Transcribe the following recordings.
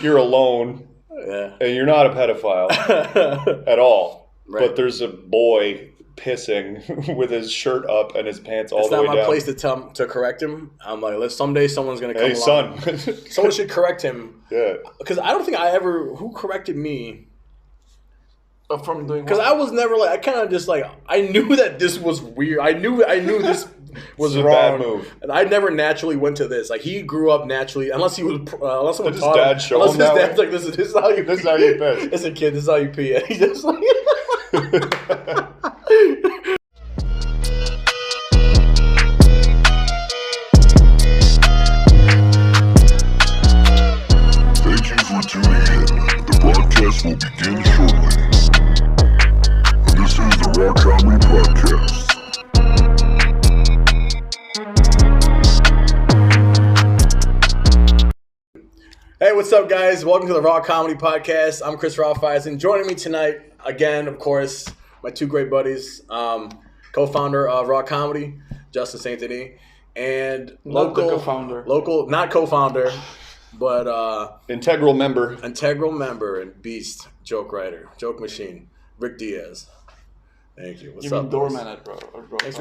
you're alone, and you're not a pedophile at all. Right. But there's a boy pissing with his shirt up and his pants all the way down. It's not my place to correct him. I'm like, someday someone's going to come along. Hey, son. Someone should correct him. Yeah. Because I don't think who corrected me? From doing Because I was never like, I kind of just like, I knew that this was weird. I knew this was wrong. Bad move. And I never naturally went to this. Like, he grew up naturally, unless someone taught him. Unless his dad's like, this is how you piss. Listen, kid, this is how you pee. And he just like... Thank you for tuning in. The broadcast will begin shortly. This is the Raw Comedy Podcast. Hey, what's up, guys? Welcome to the Raw Comedy Podcast. I'm Chris Raufeisen. Joining me tonight, again, of course, my two great buddies, co-founder of Raw Comedy, Justin St-Denis, and not co-founder, not co-founder, but integral member and beast joke writer, joke machine, Ric Diez. Thank you. What's up? You mean doorman at Raw?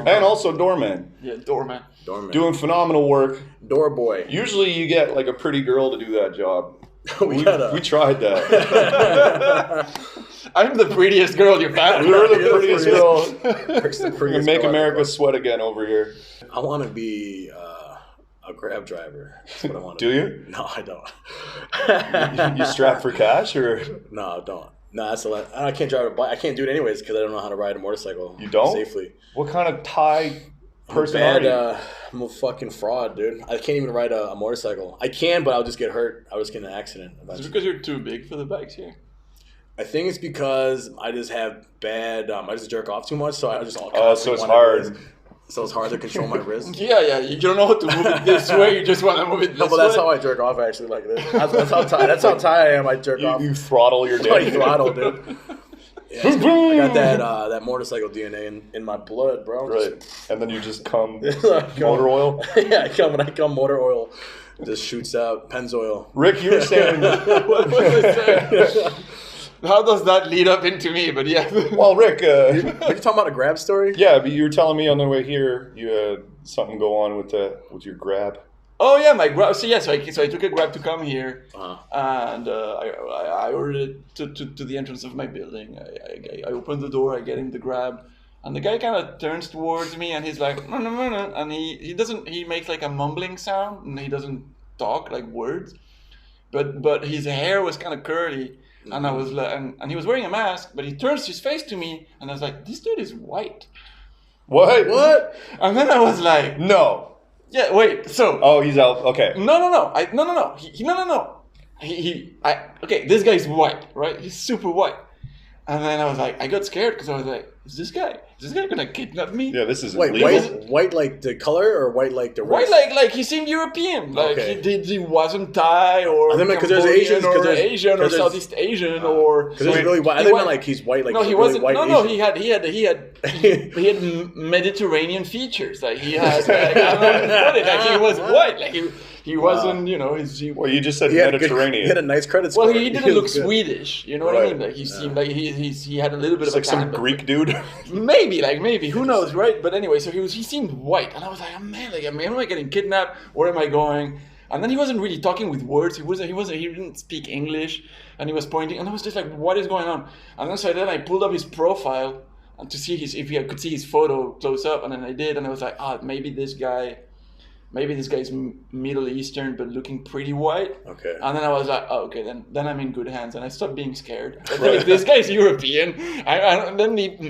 And also doorman. Yeah, doorman. Doing phenomenal work. Door boy. Usually you get like a pretty girl to do that job. we tried that. I'm the prettiest girl you've had. You're the prettiest girl. Rick's the prettiest Make girl America sweat again over here. I want to be a Grab driver. That's what I want to Do be. you? No, I don't. You strap for cash or? No, I don't. No, that's a lot. I can't drive a bike. I can't do it anyways because I don't know how to ride a motorcycle. You don't? Safely. What kind of Thai personality? I'm a fucking fraud, dude. I can't even ride a motorcycle. I can, but I'll just get hurt. I'll just get in an accident eventually. Is it because you're too big for the bikes here? I think it's because I just have bad. I just jerk off too much, so I just all. So it's hard. So it's hard to control my wrist. Yeah. You don't know how to move it this way. You just want to move it this way. No, but that's how I jerk off. Actually, like this. That's how Thai I am. I jerk off. You throttle your dick. I throttle, dude. Yeah, I got that motorcycle DNA in my blood, bro. Right. And then you just come motor oil? Yeah, when I come motor oil. It just shoots out Pennzoil. Rick, you were saying... What was I saying? How does that lead up into me? But yeah. Well, Rick... Are you talking about a Grab story? Yeah, but you were telling me on the way here you had something go on with your Grab. Oh yeah, my Grab. So I took a Grab to come here, and I ordered it to the entrance of my building. I opened the door, I get in the Grab, and the guy kind of turns towards me, and he's like, no, and he makes like a mumbling sound, and he doesn't talk like words, but his hair was kind of curly, and I was like, and he was wearing a mask, but he turns his face to me, and I was like, this dude is white. What? And then I was like, no. Yeah, wait, so... Oh, he's out, okay. No. Okay, this guy's white, right? He's super white. And then I was like, I got scared because I was like, is this guy gonna kidnap me? Yeah, this is Wait, white like the color or white like the race? White like he seemed European. Like he wasn't Thai or because there's Asians or Asian or Southeast Asian or... Because there's really white. I think like he's white like... No, he wasn't. Really no, he had Mediterranean features. Like he had, like, I don't know how to put it. Like he was white. Like he wasn't, Well, you just said Mediterranean. He had a nice credit score. Well, he didn't look Swedish. You know what I mean? Like he seemed like he had a little bit of like some Greek dude. Maybe. Who knows, right? But anyway, so he seemed white, and I was like, oh, man, am I getting kidnapped? Where am I going? And then he wasn't really talking with words. He didn't speak English, and he was pointing, and I was just like, what is going on? And then I pulled up his profile and to see if I could see his photo close up, and then I did, and I was like, maybe this guy's Middle Eastern but looking pretty white. Okay. And then I was like, okay, then I'm in good hands, and I stopped being scared. I think if this guy's European,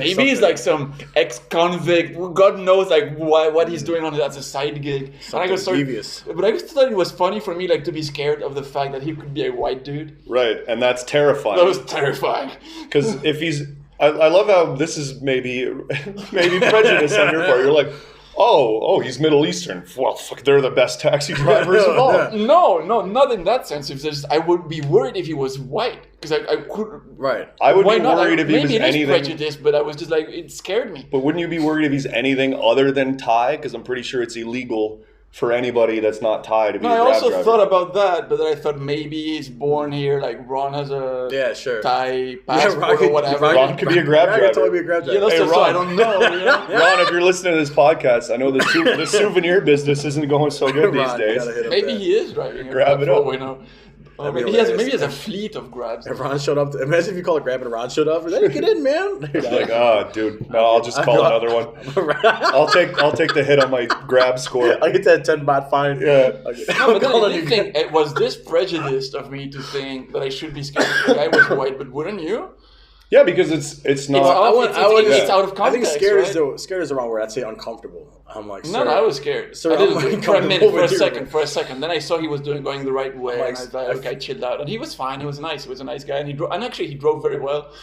he's like some ex-convict. God knows like what he's doing on that's a side gig. Devious. But I just thought it was funny for me like to be scared of the fact that he could be a white dude. Right, and that's terrifying. That was terrifying. Because if he's, I love how this is maybe prejudice on your part. You're like, oh, he's Middle Eastern. Well, fuck, they're the best taxi drivers of all. No, not in that sense. If I would be worried if he was white, because I could. Right. I would be worried if he was anything. Maybe it is prejudice, but I was just like, it scared me. But wouldn't you be worried if he's anything other than Thai? Because I'm pretty sure it's illegal for anybody that's not Thai to be No, a I grab also driver. thought about that, but then I thought maybe he's born here, like Ron has a Thai passport or whatever. Ron could be a grab Ron driver. could totally be a grab driver. You know, Hey, so Ron. I don't know. You know? Ron, if you're listening to this podcast, I know the souvenir business isn't going so good these Ron, you days. gotta hit up Maybe that. he is driving a Grab grab it for up. all we know. That'd be Maybe he has hilarious. a fleet of grabs. If Ron showed up, imagine if you call it grab and Ron showed up. Then get in, man. Like, dude, no, I'll just call another one. I'll take the hit on my grab score. I get that 10 baht fine. Yeah. No, but then I did think, was this prejudiced of me to think that I should be scared if the guy was white, but wouldn't you? Yeah, because it's not. It's out of context. I think scared right? is the wrong word. I'd say uncomfortable. I'm like, No, I was scared. Sir, I didn't I'm do it for a uncomfortable minute, with for a second. Then I saw he was going the right way, Like, and I thought, okay, I chilled out, and he was fine. He was nice. He was a nice guy, and he drove very well.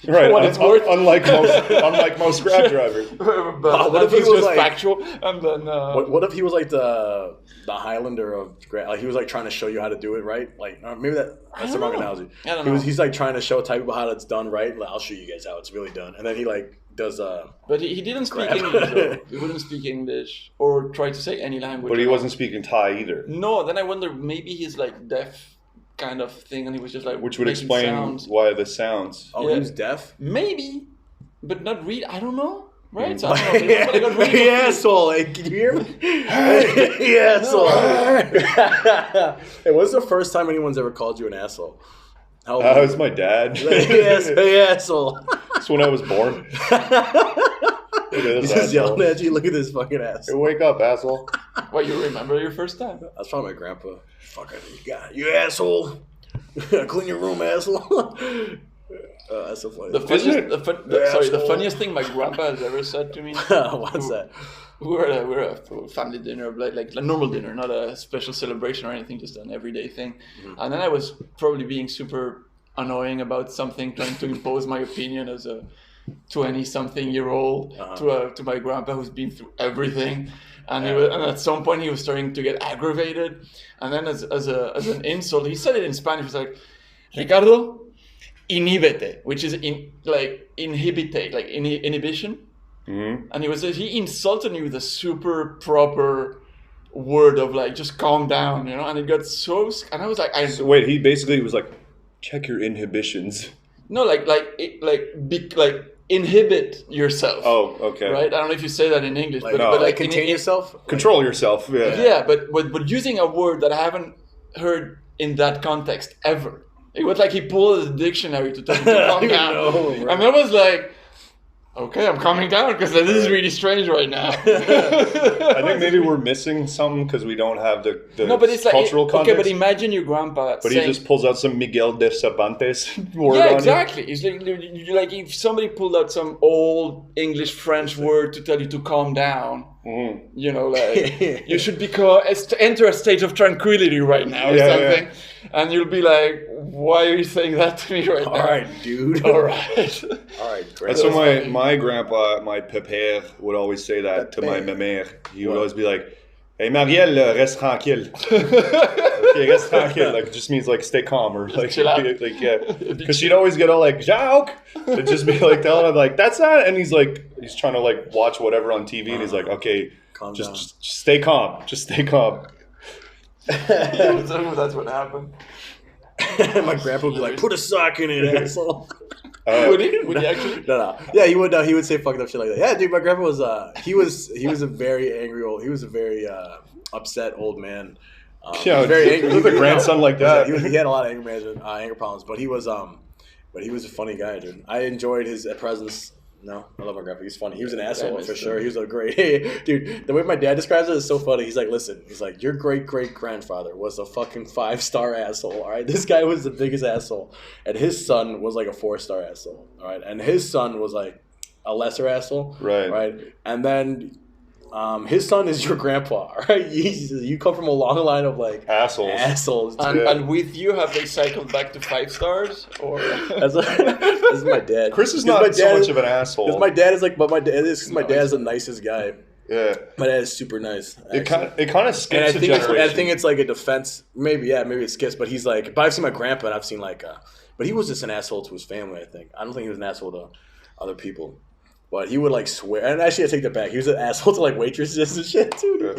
Right, For what it's worth. unlike most grab drivers. But what if he was was just like- factual? And then What if he was like the Highlander of like he was like trying to show you how to do it right? Like maybe that's the wrong analogy. I don't know. He's like trying to show type people how it's done right. Like I'll show you guys how it's really done, and then he like does But he didn't speak Grab. English. Though. He wouldn't speak English or try to say any language. But he at all. wasn't speaking Thai either, No, then I wonder maybe he's like deaf kind of thing, and he was just like which would making explain sounds. why the sounds. Oh, Yeah. he was deaf. Maybe, but not really. I don't know. Right? So I don't know. But I got really Hey, confused. asshole! Hey, can you hear me? Hey, asshole! Hey, when's the first time anyone's ever called you an asshole? How old That were was you? my dad. Hey, asshole! That's when I was born. Look at He's this just yelling asshole. at you. Look at this fucking ass. Hey, wake up, asshole. What, you remember your first time? That's probably my grandpa. Fuck, you asshole. Clean your room, asshole. That's so funny. The funniest, the asshole. funniest thing my grandpa has ever said to me. What's that? We were at a family dinner, like a normal dinner, not a special celebration or anything, just an everyday thing. And then I was probably being super annoying about something, trying to impose my opinion as a 20-something-year-old to my grandpa who's been through everything. And, and at some point he was starting to get aggravated. And then as an insult, he said it in Spanish. He was like, Ricardo, inhibite, which is inhibitate, like inhibition. Mm-hmm. And he insulted me with a super proper word of like, just calm down, you know. And it got so, and I was like, So wait, he basically was like, check your inhibitions. no, like inhibit yourself. Oh, okay. Right. I don't know if you say that in English, Like, but, no, but like contain yourself? Control yourself. Yeah. Yeah, but using a word that I haven't heard in that context ever. It was like he pulled the dictionary to tell me to calm down. No, right. And I was like, okay, I'm calming down because this is really strange right now. I think maybe we're missing something because we don't have the No, but it's like cultural okay, context. but imagine your grandpa. But saying, he just pulls out some Miguel de Cervantes word yeah, on exactly. It's like if somebody pulled out some old English French word to tell you to calm down. you. You know, like you should enter a state of tranquility right now or Yeah, something, and you'll be like, "Why are you saying that to me right now?" All right, dude. All right. All right, great. That's what my grandpa, my pépère, would always say that to my mère. He would always be like, "Hey Marielle, reste tranquille." Okay, reste tranquille. Like it just means like stay calm or like chill out. like yeah. Because she'd always get all like Jacques. It'd just be like telling him like that's not, and he's trying to like watch whatever on TV, and he's like, okay, Calm just, down. just stay calm, just stay calm. That's what happened. My grandpa would be like, put a sock in it, asshole. Would he actually? No. Yeah, he would. He would say fucked up shit like that. Yeah, dude. My grandpa was. He was a very angry old. He was a very upset old man. He Yeah, was very angry. with a grandson like that. He had a lot of anger problems, but he was a funny guy, dude. I enjoyed his presence. No, I love my grandpa. He's funny. He was an asshole for sure. He was a great dude. The way my dad describes it is so funny. He's like, listen, he's like, your great grandfather was a fucking 5-star asshole. All right, this guy was the biggest asshole, and his son was like a 4-star asshole. All right, and his son was like a lesser asshole. Right, and then. His son is your grandpa, all right? You come from a long line of like assholes. And with you, have they cycled back to 5 stars or? That's my dad. Chris is not so much of an asshole. Because my dad is like, but my dad is the nicest guy. Yeah, my dad is super nice. It kind of skips and a generation. I think it's like a defense. Maybe it skips, but he's like. But I've seen my grandpa, and I've seen like. But he was just an asshole to his family. I think. I don't think he was an asshole to other people. But he would like swear, and actually I take that back. He was an asshole to like waitresses and shit too.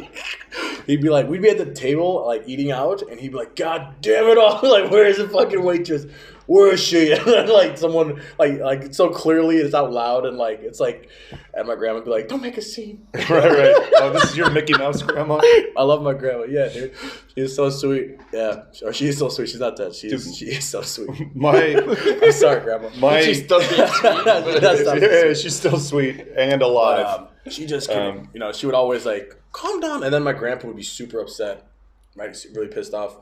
He'd be like, we'd be at the table like eating out, and he'd be like, "God damn it all! Like, where is the fucking waitress? Where is she?" And then like someone like so clearly it's out loud, and like it's like, and my grandma would be like, "Don't make a scene." Right. Oh, this is your Mickey Mouse grandma. I love my grandma. Yeah, dude, she's so sweet. Yeah, or she is so sweet. She's not dead. She is so sweet. I'm sorry, grandma. She's still being sweet. She's still sweet and alive. She just couldn't, she would always like, calm down. And then my grandpa would be super upset, right? Really pissed off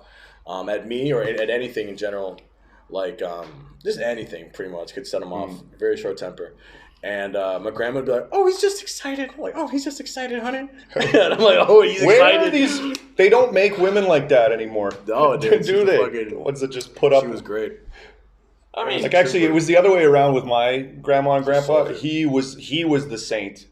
at me or at anything in general. Like, just anything pretty much could set him off. Very short temper. And my grandma would be like, "Oh, he's just excited." I'm like, "Oh, he's just excited, honey." And I'm like, "Oh, he's Where excited." are these? They don't make women like that anymore. Oh, dude. Do they? The ones that just put up. She was great. I mean, like actually, it was the other way around with my grandma and grandpa. He was the saint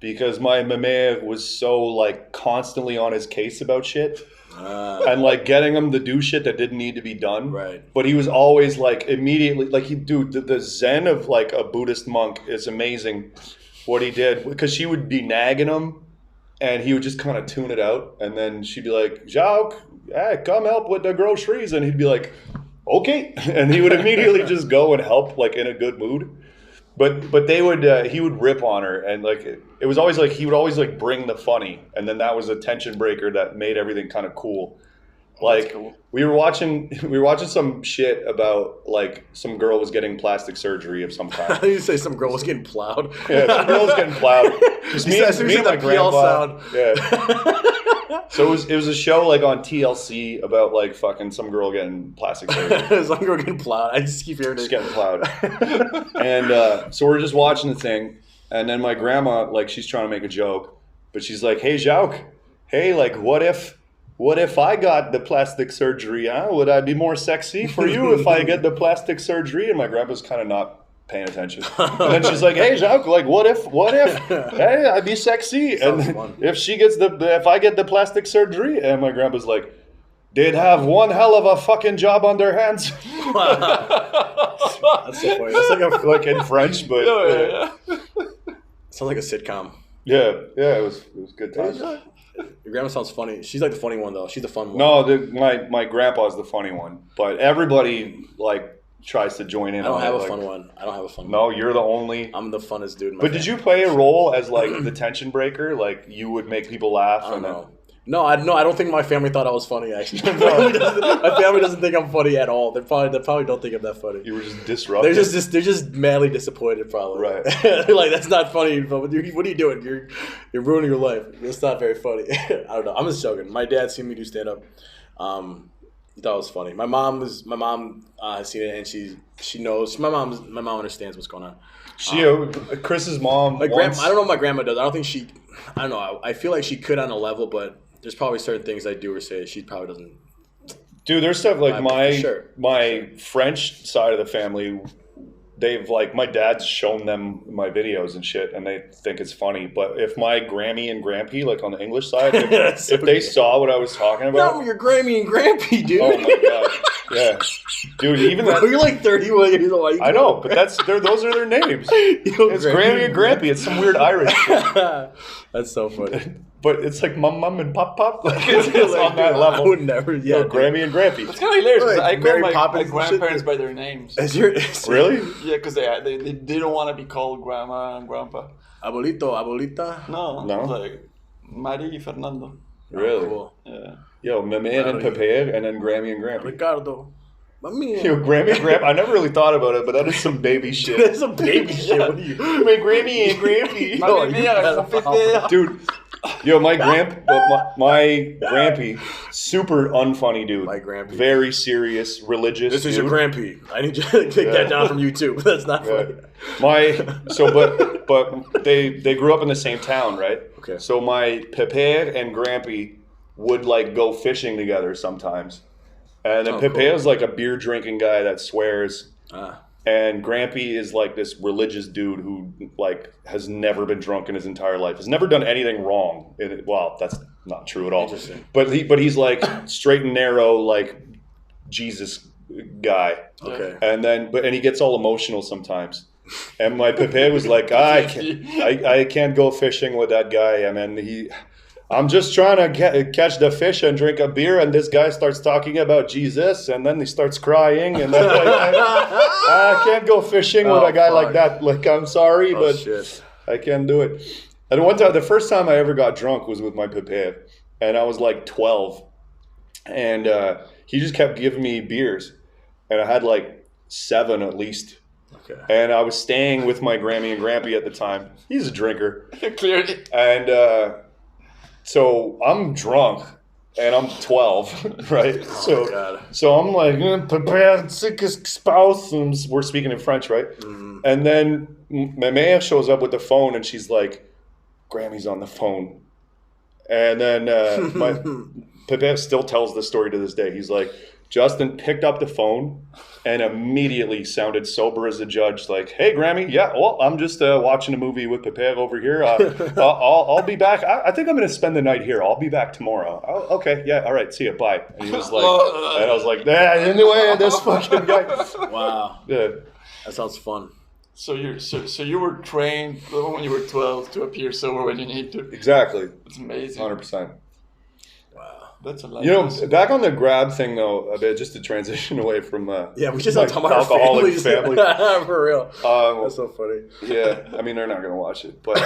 because my mère was so like constantly on his case about shit. And like getting him to do shit that didn't need to be done. Right. But he was always like immediately like the zen of like a Buddhist monk is amazing what he did because she would be nagging him and he would just kind of tune it out and then she'd be like, "Jacques, come help with the groceries," and he'd be like, "Okay," and he would immediately just go and help like in a good mood. But they would he would rip on her and like it was always like he would always like bring the funny and then that was a tension breaker that made everything kind of cool. Like cool. we were watching some shit about like some girl was getting plastic surgery of some kind. You say some girl was getting plowed. Yeah, some girl was getting plowed. Just me and my grandpa. Sound. Yeah. So it was a show like on TLC about like fucking some girl getting plastic surgery. Some girl getting plowed. I just keep hearing it. Just getting plowed. And so we're just watching the thing, and then my grandma like she's trying to make a joke, but she's like, "Hey Jacques, hey like what if I got the plastic surgery? Huh? Would I be more sexy for you if I get the plastic surgery?" And my grandpa's kind of not paying attention. And then she's like, "Hey Jacques, like what if? Hey, I'd be sexy. And if I get the plastic surgery," and my grandpa's like, "They'd have one hell of a fucking job on their hands." That's so funny. That's like in French, but sounds like a sitcom. Yeah, it was good times. Your grandma sounds funny. She's like the funny one though. She's the fun one. No, my grandpa's the funny one, but everybody like tries to join in. I don't have a fun one. No, you're the only. I'm the funnest dude in my But family. Did you play a role as like the tension breaker? Like you would make people laugh? I don't know. No, I don't think my family thought I was funny. Actually, my family doesn't think I'm funny at all. They probably don't think I'm that funny. You were just disruptive. They're just madly disappointed, probably. Right. They're like, "That's not funny. But what are you doing? You're ruining your life. It's not very funny." I don't know. I'm just joking. My dad seen me do stand up. He thought it was funny. My mom has seen it and she knows. My mom understands what's going on. Chris's mom. I don't know what my grandma does. I don't think she. I don't know. I feel like she could on a level, but there's probably certain things I do or say she probably doesn't. Dude, there's stuff like my French side of the family. They've like my dad's shown them my videos and shit, and they think it's funny. But if my Grammy and Grampy, like on the English side, if they saw what I was talking about, no, you're Grammy and Grampy, dude. Oh my god, yeah, dude. Even bro, you're like 31 years old. I know, but those are their names. It's Grammy and Grampy. It's some weird Irish shit. That's so funny. But it's like mum and pop. Like it's on that level. I would never. Yeah, Grammy and Grampy. It's kind of hilarious. Like, I call my grandparents by their names. Really? Yeah, because they don't want to be called grandma and grandpa. Abuelito, abuelita. No. It's like Marie Fernando. Really? Oh, cool. Yeah. Yo, Meme and Pepe, and then Grammy and Grampy. Ricardo. Yo, Grammy and Grampy. I never really thought about it, but that is some baby shit. That's some baby shit. What are you? My Grammy and Grampy. Dude. Yo, my Grampy, super unfunny dude. My Grampy. Very serious, religious. This is your Grampy. I need you to take that down from YouTube. That's not funny. But they grew up in the same town, right? Okay. So my Pepe and Grampy would like go fishing together sometimes. And then Pepe is like a beer drinking guy that swears. And Grampy is like this religious dude who like has never been drunk in his entire life, has never done anything wrong. Well, that's not true at all. But he's like straight and narrow, like Jesus guy. Okay. And then he gets all emotional sometimes. And my Pepe was like, I can't go fishing with that guy. I mean, I'm just trying to catch the fish and drink a beer, and this guy starts talking about Jesus, and then he starts crying, and then I can't go fishing with a guy like that. Like, I'm sorry, but shit. I can't do it. And one time, the first time I ever got drunk was with my Pepe, and I was like 12, and he just kept giving me beers, and I had like 7 at least. Okay. And I was staying with my Grammy and Grampy at the time. He's a drinker. Clearly. And so I'm drunk, and I'm 12, right? So I'm like, prepare sick spouse. And we're speaking in French, right? Mm-hmm. And then my mère shows up with the phone, and she's like, Grammy's on the phone. And then my Pepe still tells the story to this day. He's like, Justin picked up the phone and immediately sounded sober as a judge, like, hey, Grammy, yeah, well, I'm just watching a movie with Pepe over here. I'll be back. I think I'm going to spend the night here. I'll be back tomorrow. Oh, okay, yeah, all right, see you, bye. And he was like, and I was like, anyway, this fucking guy. Wow. Yeah. That sounds fun. So you were trained when you were 12 to appear sober when you need to. Exactly. It's amazing. 100%. That's a lot. You know, back on the Grab thing though, a bit, just to transition away from yeah, we just don't talk about alcoholic family. For real. That's so funny. Yeah, I mean they're not gonna watch it, but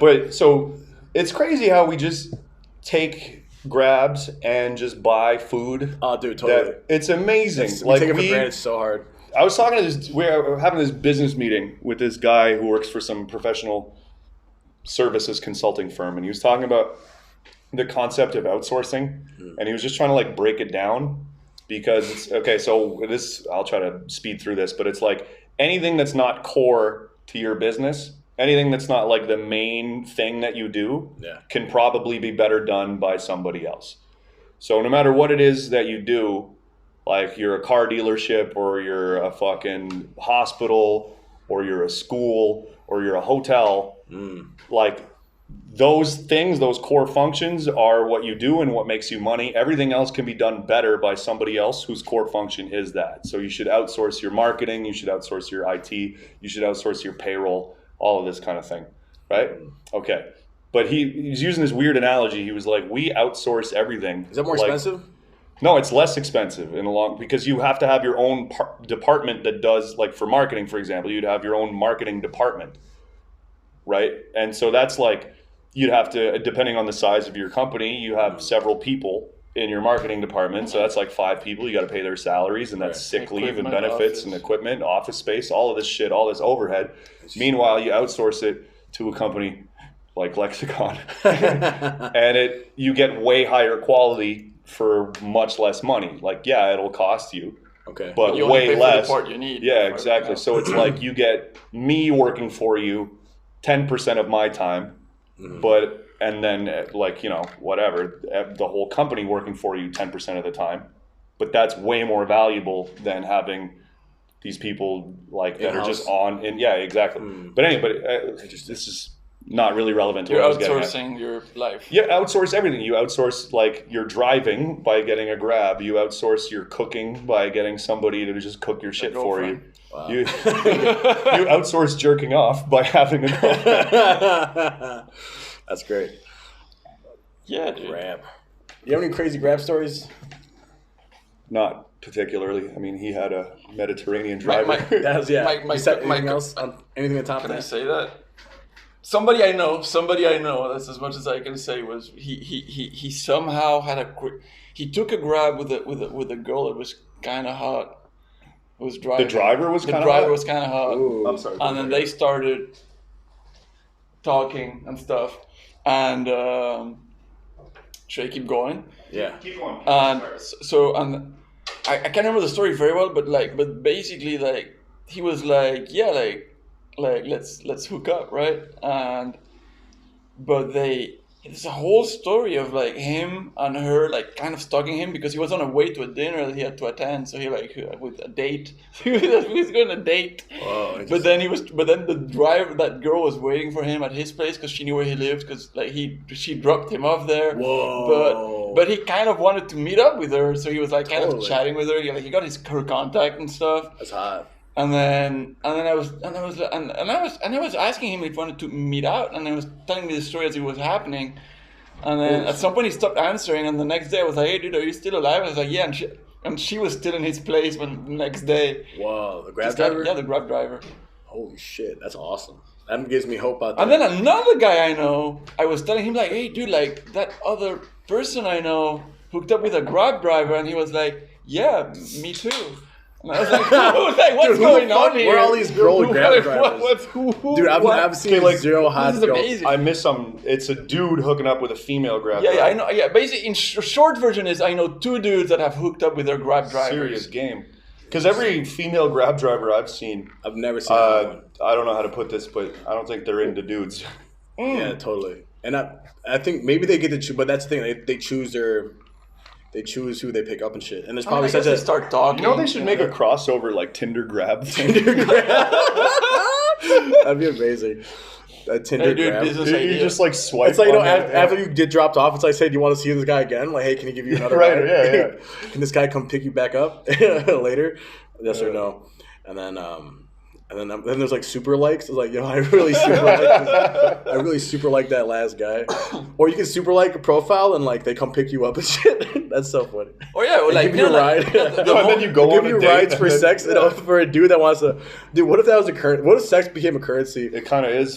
but so it's crazy how we just take Grabs and just buy food. Oh, dude, totally. It's amazing. We take it for granted so hard. I was talking to we're having this business meeting with this guy who works for some professional services consulting firm, and he was talking about the concept of outsourcing, and he was just trying to like break it down because it's okay. So this, I'll try to speed through this, but it's like anything that's not core to your business, anything that's not like the main thing that you do, can probably be better done by somebody else. So no matter what it is that you do, like you're a car dealership or you're a fucking hospital or you're a school or you're a hotel, like those things, those core functions are what you do and what makes you money. Everything else can be done better by somebody else whose core function is that. So you should outsource your marketing, you should outsource your IT, you should outsource your payroll, all of this kind of thing, right? Okay. But he's using this weird analogy. He was like, we outsource everything. Is that more expensive? No, it's less expensive in the long, because you have to have your own department that does, like for marketing, for example, you'd have your own marketing department. Right. And so that's like, you'd have to, depending on the size of your company, you have several people in your marketing department. So that's like 5 people. You got to pay their salaries, and that's sick leave and benefits and equipment, office space, all of this shit, all this overhead. Meanwhile, you outsource it to a company like Lexicon and you get way higher quality for much less money. Like, yeah, it'll cost you. Okay. But you way only pay less. for the part you need. Yeah, exactly. So it's like you get me working for you 10% of my time, and then like, you know, whatever, the whole company working for you 10% of the time. But that's way more valuable than having these people like that are just on. And yeah, exactly. But anyway, this is not really relevant to You're what I was getting at. outsourcing your life. Yeah, outsource everything. You outsource like your driving by getting a Grab. You outsource your cooking by getting somebody to just cook your shit for you. Wow. You outsource jerking off by having a girlfriend. That's great. Yeah, dude. Grab. You have any crazy Grab stories? Not particularly. I mean, he had a Mediterranean driver. Anything else? Anything on top of that? Can I say that? Somebody I know, that's as much as I can say, was he somehow had he took a Grab with a girl that was kind of hot. Was driving. The driver was kind of hot? Ooh. I'm sorry. And then they started talking and stuff. And should I keep going? Yeah. Keep going. And so I can't remember the story very well, but basically like he was like, yeah, like let's hook up, right? But there's a whole story of like him and her like kind of stalking him because he was on a way to a dinner that he had to attend. So he with a date, he was going on a date. Oh, but then that girl was waiting for him at his place because she knew where he lived because like she dropped him off there. Whoa. But he kind of wanted to meet up with her, so he was like kind of Totally. chatting with her. He got her contact and stuff. That's hot. And then I was asking him if he wanted to meet out, and he was telling me the story as it was happening. And then at some point he stopped answering, and the next day I was like, "Hey, dude, are you still alive?" I was like, "Yeah," and she was still in his place when the next day. Whoa, the Grab driver? Yeah, the Grab driver. Holy shit, that's awesome. That gives me hope out there. And then another guy I know, I was telling him like, "Hey, dude, like that other person I know hooked up with a Grab driver," and he was like, "Yeah, me too." And I was like, what's going on here? Where are all these girl Grab drivers? Dude, I've seen like zero hot girls. Amazing. I miss some. It's a dude hooking up with a female Grab driver. Yeah, I know. Yeah, basically, in short version is I know 2 dudes that have hooked up with their Grab drivers. Serious game. Because every female Grab driver I've seen, I've never seen one. I don't know how to put this, but I don't think they're into dudes. Yeah, totally. And I think maybe they get to choose, but that's the thing. They choose They choose who they pick up and shit. And there's probably such a... start talking. You know, they should make a crossover like Tinder Grab. Tinder Grab. That'd be amazing. That Tinder Grab. You just like swipe. It's like, you know, after you get dropped off, it's like, say, do you want to see this guy again? Like, hey, can he give you another Right, ride? yeah. Can this guy come pick you back up later? Yes or no? And then there's like super likes. It's like, yo, I really super like that last guy. Or you can super like a profile and like they come pick you up and shit. That's so funny. Oh yeah, well, like give you a ride. And then you go give on you a date rides for then, sex. You know, for a dude that wants to. Dude, what if that was a current? What if sex became a currency? It kind of is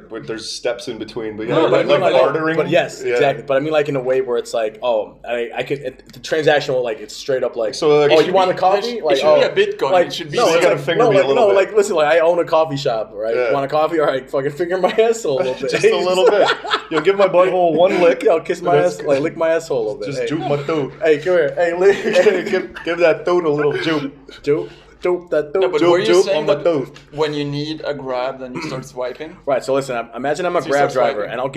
but there's steps in between. But yeah, No, like bartering. But yes, exactly. But I mean, like in a way where it's like, oh, I could the transactional, like it's straight up like, so like, oh, you want a coffee? Like, it should be a Bitcoin. Like, it should be. No, you gotta finger me a little bit. Like listen, like I own a coffee shop, right? Yeah. Want a coffee? All right, fucking finger my asshole a little bit. Just a little bit. You'll give my butthole one lick. Yo, kiss my ass, like lick my asshole a little bit. Just hey. juke my toot. Hey, come here. Hey, lick. give that toot a little juke. Juke that toot. No, but were you Juke saying on my that toot. when you need a Grab, then you start swiping? Right. So listen, imagine I'm a So you Grab start driver, swiping. and I'll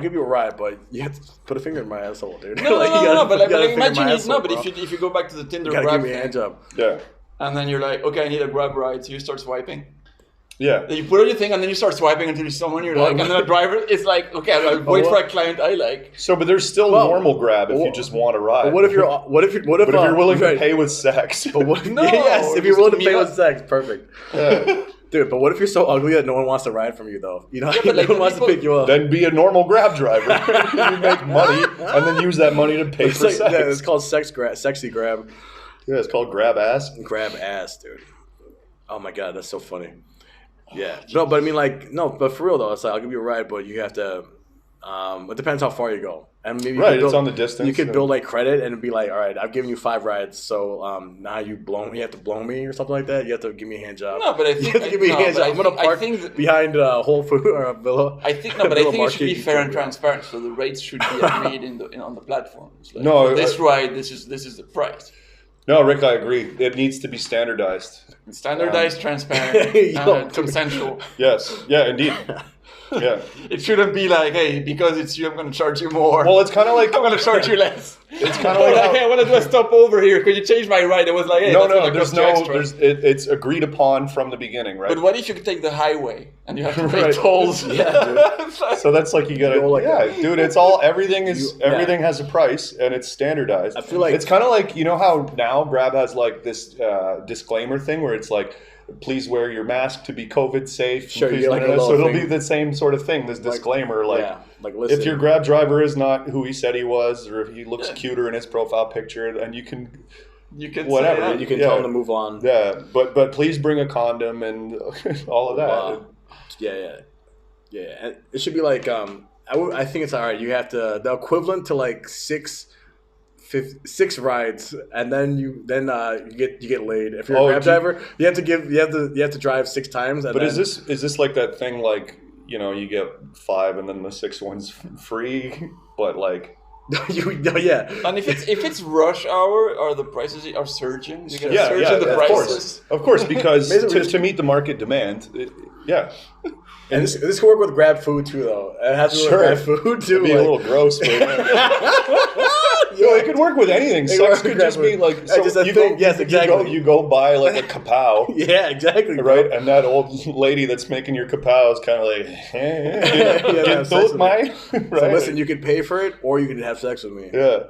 give you a ride, but you have to put a finger in my asshole, dude. No, Like, you gotta- but you gotta finger imagine my it. asshole, No, but bro. if you go back to the Tinder You gotta Grab give me a thing, hand job. Yeah. and then you're like, okay, I need a Grab ride, so you start swiping. Yeah. Then you put on your thing, and then you start swiping until you see someone you like, and then the driver is like, okay, I'll wait for a client I like. So, but there's still normal Grab if you just want to ride. But what if you're willing to pay with sex? But what, No, yes, if you're just willing to meet pay up. with sex, perfect. Yeah. Dude, but what if you're so ugly that no one wants to ride from you, though? You know, but no like one the wants to people- pick you up. Then be a normal Grab driver. You make money and then use that money to pay It's for like, sex. yeah, it's called sexy grab. Yeah, it's called Grab Ass. Grab ass, dude. Oh my god, that's so funny. Yeah. No, but I mean, like, no, but for real though, it's like I'll give you a ride, but you have to. It depends how far you go, and maybe you Right, could build, it's on the distance. You could build like credit and be like, all right, I've given you 5 rides, so now you have to blow me or something like that. You have to give me a hand job. No, but I You think have to give me a hand job. I'm gonna park behind Whole Food or a Villa. I think no, but I Villa think it should be Market. fair and transparent. So the rates should be agreed on the platforms. Like, No, for this ride, this is the price. No, Rick, I agree. It needs to be standardized. Standardized, transparent, Yo, consensual. Yes. Yeah, indeed. Yeah. It shouldn't be like, hey, because it's you, I'm going to charge you more. Well, it's kind of like I'm going to charge you less. It's kind of like, like, hey, I want to do a stop over here. Could you change my ride? It was like, hey, that's gonna cost you extra. it's agreed upon from the beginning, right? But what if you could take the highway and you have to pay Right. tolls? Yeah, dude. So that's like you gotta, Go like that. dude. It's all everything has a price and it's standardized. I feel like- it's kind of like, you know how now Grab has like this disclaimer thing where it's like, please wear your mask to be COVID safe. Sure, Please you get like a so little it'll thing. be the same sort of thing. This disclaimer, like, yeah, like listen. if your Grab driver is not who he said he was, or if he looks Yeah. cuter in his profile picture, and you can say whatever. that. you can tell them to move on. Yeah, but please bring a condom and all of that. Wow. Yeah. And it should be like I think it's all right. You have to the equivalent to like 6 rides, and then you get laid. If you're a Grab driver, you have to drive 6 times. And But then, is this like that thing, like, you know, you get 5 and then the 6th one's free, but like yeah. And if it's rush hour, or the prices are surging, you get a yeah, surge yeah, in the of prices. course, because Basically- to meet the market demand, yeah, And this can work with Grab food too, though. It has to work Sure. with Grab food too. it'd be a little gross, but No, it could work with anything. Sex could just be like so just a you thing. go, Yes, exactly. You go buy like a kapow. Yeah, exactly. Right, and that old lady that's making your kapow is kind of like, those mine. Right. So listen, you could pay for it, or you could have sex with me. Yeah.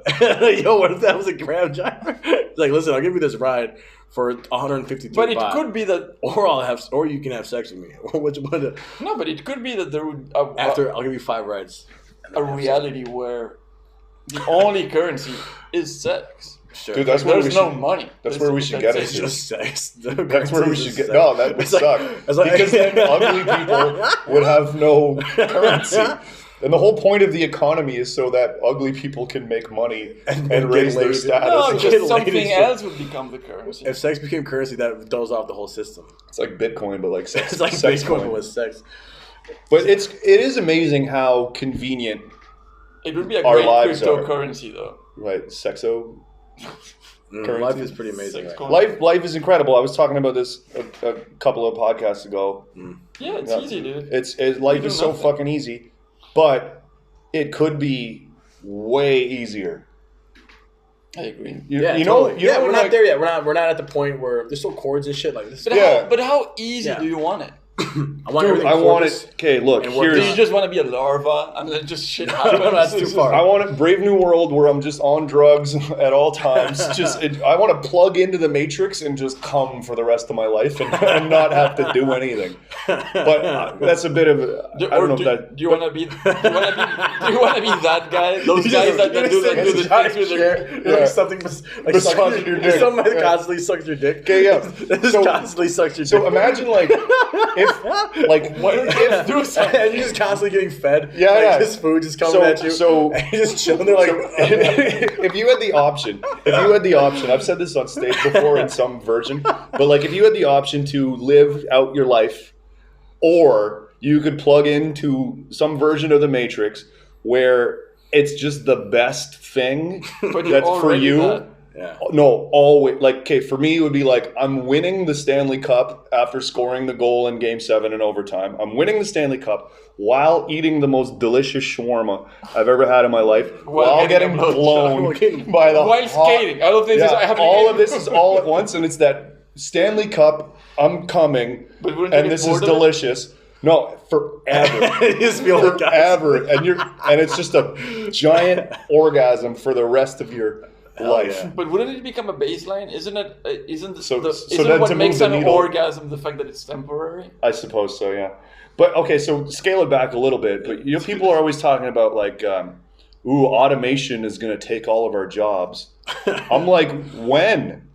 Yo, what if that was a Grab driver? It's like, listen, I'll give you this ride for $153. But it could be that, or you can have sex with me. Which one? no, but it could be that there would I'll give you 5 rides. a reality where the only currency is sex. Sure. Dude, that's where There's we no should, money. That's where we should get it It's to. just sex. That's where we should get. Sex. No, that would It's like- suck. it's like- Because then ugly people would have no currency. And the whole point of the economy is so that ugly people can make money and raise their laid. status. No, Get just laid something and shit. else would become the currency. If sex became currency, that throws off the whole system. It's like Bitcoin, but like sex. It's like sex Bitcoin coin. with sex. But it is amazing how convenient, It would be a Our great lives cryptocurrency, though. right? Sexo. Currency. Life is pretty amazing. Sex Right? coin. Life is incredible. I was talking about this a couple of podcasts ago. Yeah, it's Yeah. easy, dude. Life do is so nothing. fucking easy, but it could be way easier. I agree. You Yeah, know, totally. you know, we're not like- there yet. We're not at the point where there's still chords and shit like this. But how easy Yeah. do you want it? I want Dude, everything I want cordless. it. Okay, look, and work Do you here's. just want to be a larva and then just shit happens? No, that's too far. I want a Brave New World where I'm just on drugs at all times. I want to plug into the Matrix and just come for the rest of my life and not have to do anything. But that's a bit of. I don't know if that. Do you want to be? Do you want to be that guy? Those guys that do the things with their. Like something like Massaging your dick. Something that Yeah. constantly sucks your dick. Okay, yeah. This constantly sucks your dick. So imagine like if if Do something. and you're just constantly getting fed. Yeah, like, yeah. This food just coming at you. So- and you're just chilling there like. if you had the option, I've said this on stage before in some version, but like if you had the option to live out your life, or you could plug into some version of the Matrix where it's just the best thing But you're that's for already you. that. Yeah. No, always like okay. For me, it would be like I'm winning the Stanley Cup after scoring the goal in Game 7 in overtime. I'm winning the Stanley Cup while eating the most delicious shawarma I've ever had in my life, while getting blown by the While skating. All of this is happening. all of this is all at once, and it's that Stanley Cup. I'm coming, But wouldn't you and get this is bored of it? delicious. No, forever. You just feel like Forever, and it's just a giant orgasm for the rest of your life. yeah. But wouldn't it become a baseline? Isn't it? Isn't So isn't then what to makes move the an needle- orgasm the fact that it's temporary? I suppose so, yeah. But okay, so scale it back a little bit. But you know, people are always talking about like, automation is going to take all of our jobs. I'm like, when?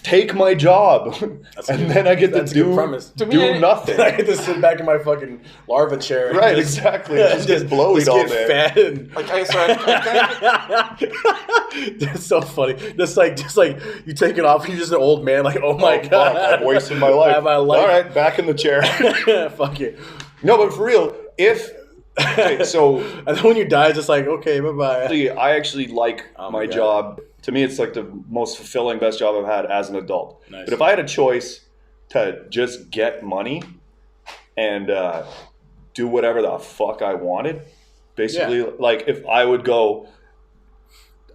Take my job, and then I get to That's a good do premise. To me, do nothing. I get to sit back in my fucking larva chair. and Right, just- exactly. Just get bloated just all get day. fat and Like I that's so funny. Just like you take it off and you're just an old man. Like, oh my Oh, god, fuck, I've wasted my life. Have my life. All right, back in the chair. Fuck you. No, but for real, okay, so And then when you die, it's just like, okay, bye bye. I actually like Oh my my God. job. To me, it's like the most fulfilling, best job I've had as an adult. Nice. But if I had a choice to just get money and do whatever the fuck I wanted, basically, like if I would go,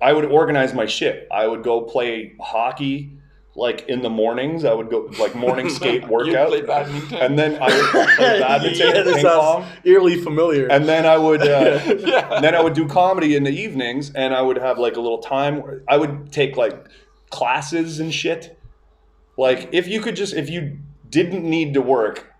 I would organize my shit. I would go play hockey like in the mornings. I would go like morning skate workout. play badminton. And then I would play badminton, this ping pong. sounds eerily familiar. And then I would, do comedy in the evenings, and I would have like a little time. Where I would take like classes and shit. Like if you didn't need to work,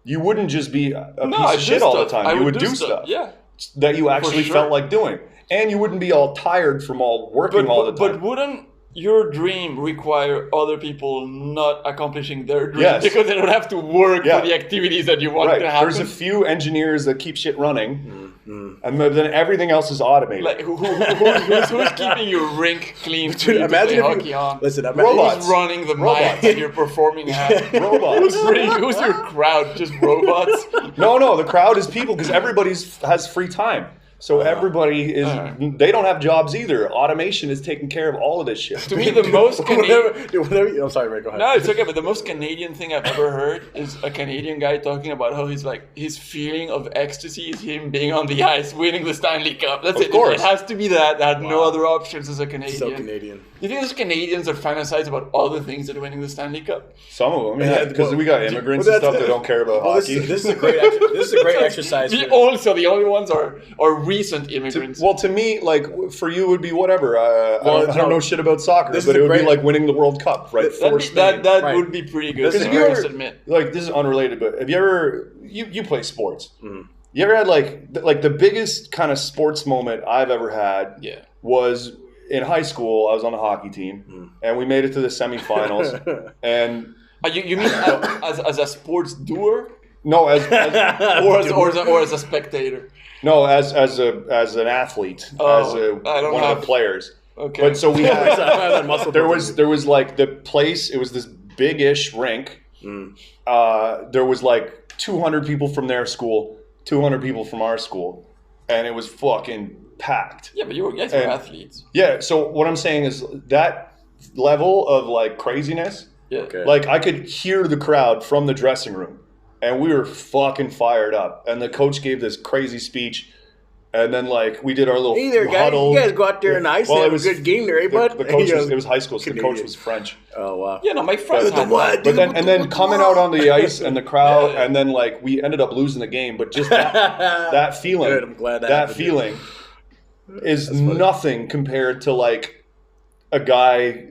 you wouldn't just be a piece of shit all the time. You would do stuff Yeah. that you actually sure. felt like doing, and you wouldn't be all tired from all working all the time. But wouldn't your dream require other people not accomplishing their dream Yes. because they don't have to work Yeah. for the activities that you want right, to happen? there's a few engineers that keep shit running, and then everything else is automated. Like who's keeping your rink clean for Dude, you to play imagine if hockey you on? listen. Robots. Who's running the Robots. mic that you're performing at? Robots. Who's your crowd? Just robots? No, the crowd is people because everybody has free time. So everybody is, they don't have jobs either. Automation is taking care of all of this shit. To me, the most Canadian... I'm sorry, Ray, go ahead. No, it's okay, but the most Canadian thing I've ever heard is a Canadian guy talking about how he's like, his feeling of ecstasy is him being on the ice, winning the Stanley Cup. That's it. Of course. It has to be that. I had no other options as a Canadian. So Canadian. You think those Canadians are fantasize about all the things that are winning the Stanley Cup? Some of them, yeah, because we got immigrants and stuff that don't care about hockey. This is a great exercise. The only ones are recent immigrants. To me, like, for you, it would be whatever. I don't know shit about soccer, but it would be like winning the World Cup, right? That would be pretty good. Because if you ever, like, this is unrelated, but have you ever, you play sports. Mm-hmm. You ever had, like the biggest kind of sports moment I've ever had was in high school. I was on the hockey team, and we made it to the semifinals. And you mean as a sports doer? No, as a spectator. No, as an athlete, one of the players. Okay. But so we had there was like the place. It was this big-ish rink. There was like 200 people from their school, 200 people from our school, and it was fucking packed. Yeah, but you guys were athletes. Yeah. So what I'm saying is that level of like craziness. Yeah. Okay. Like I could hear the crowd from the dressing room. And we were fucking fired up. And the coach gave this crazy speech. And then, like, we did our little huddle. You guys go out there and ice and have a good game there, bud. The coach it was high school, so the coach was French. Oh, wow. Yeah, no, my friends had that. And then coming out on the ice and the crowd, and then, like, we ended up losing the game. But just that feeling, good, I'm glad that feeling is nothing compared to, like, a guy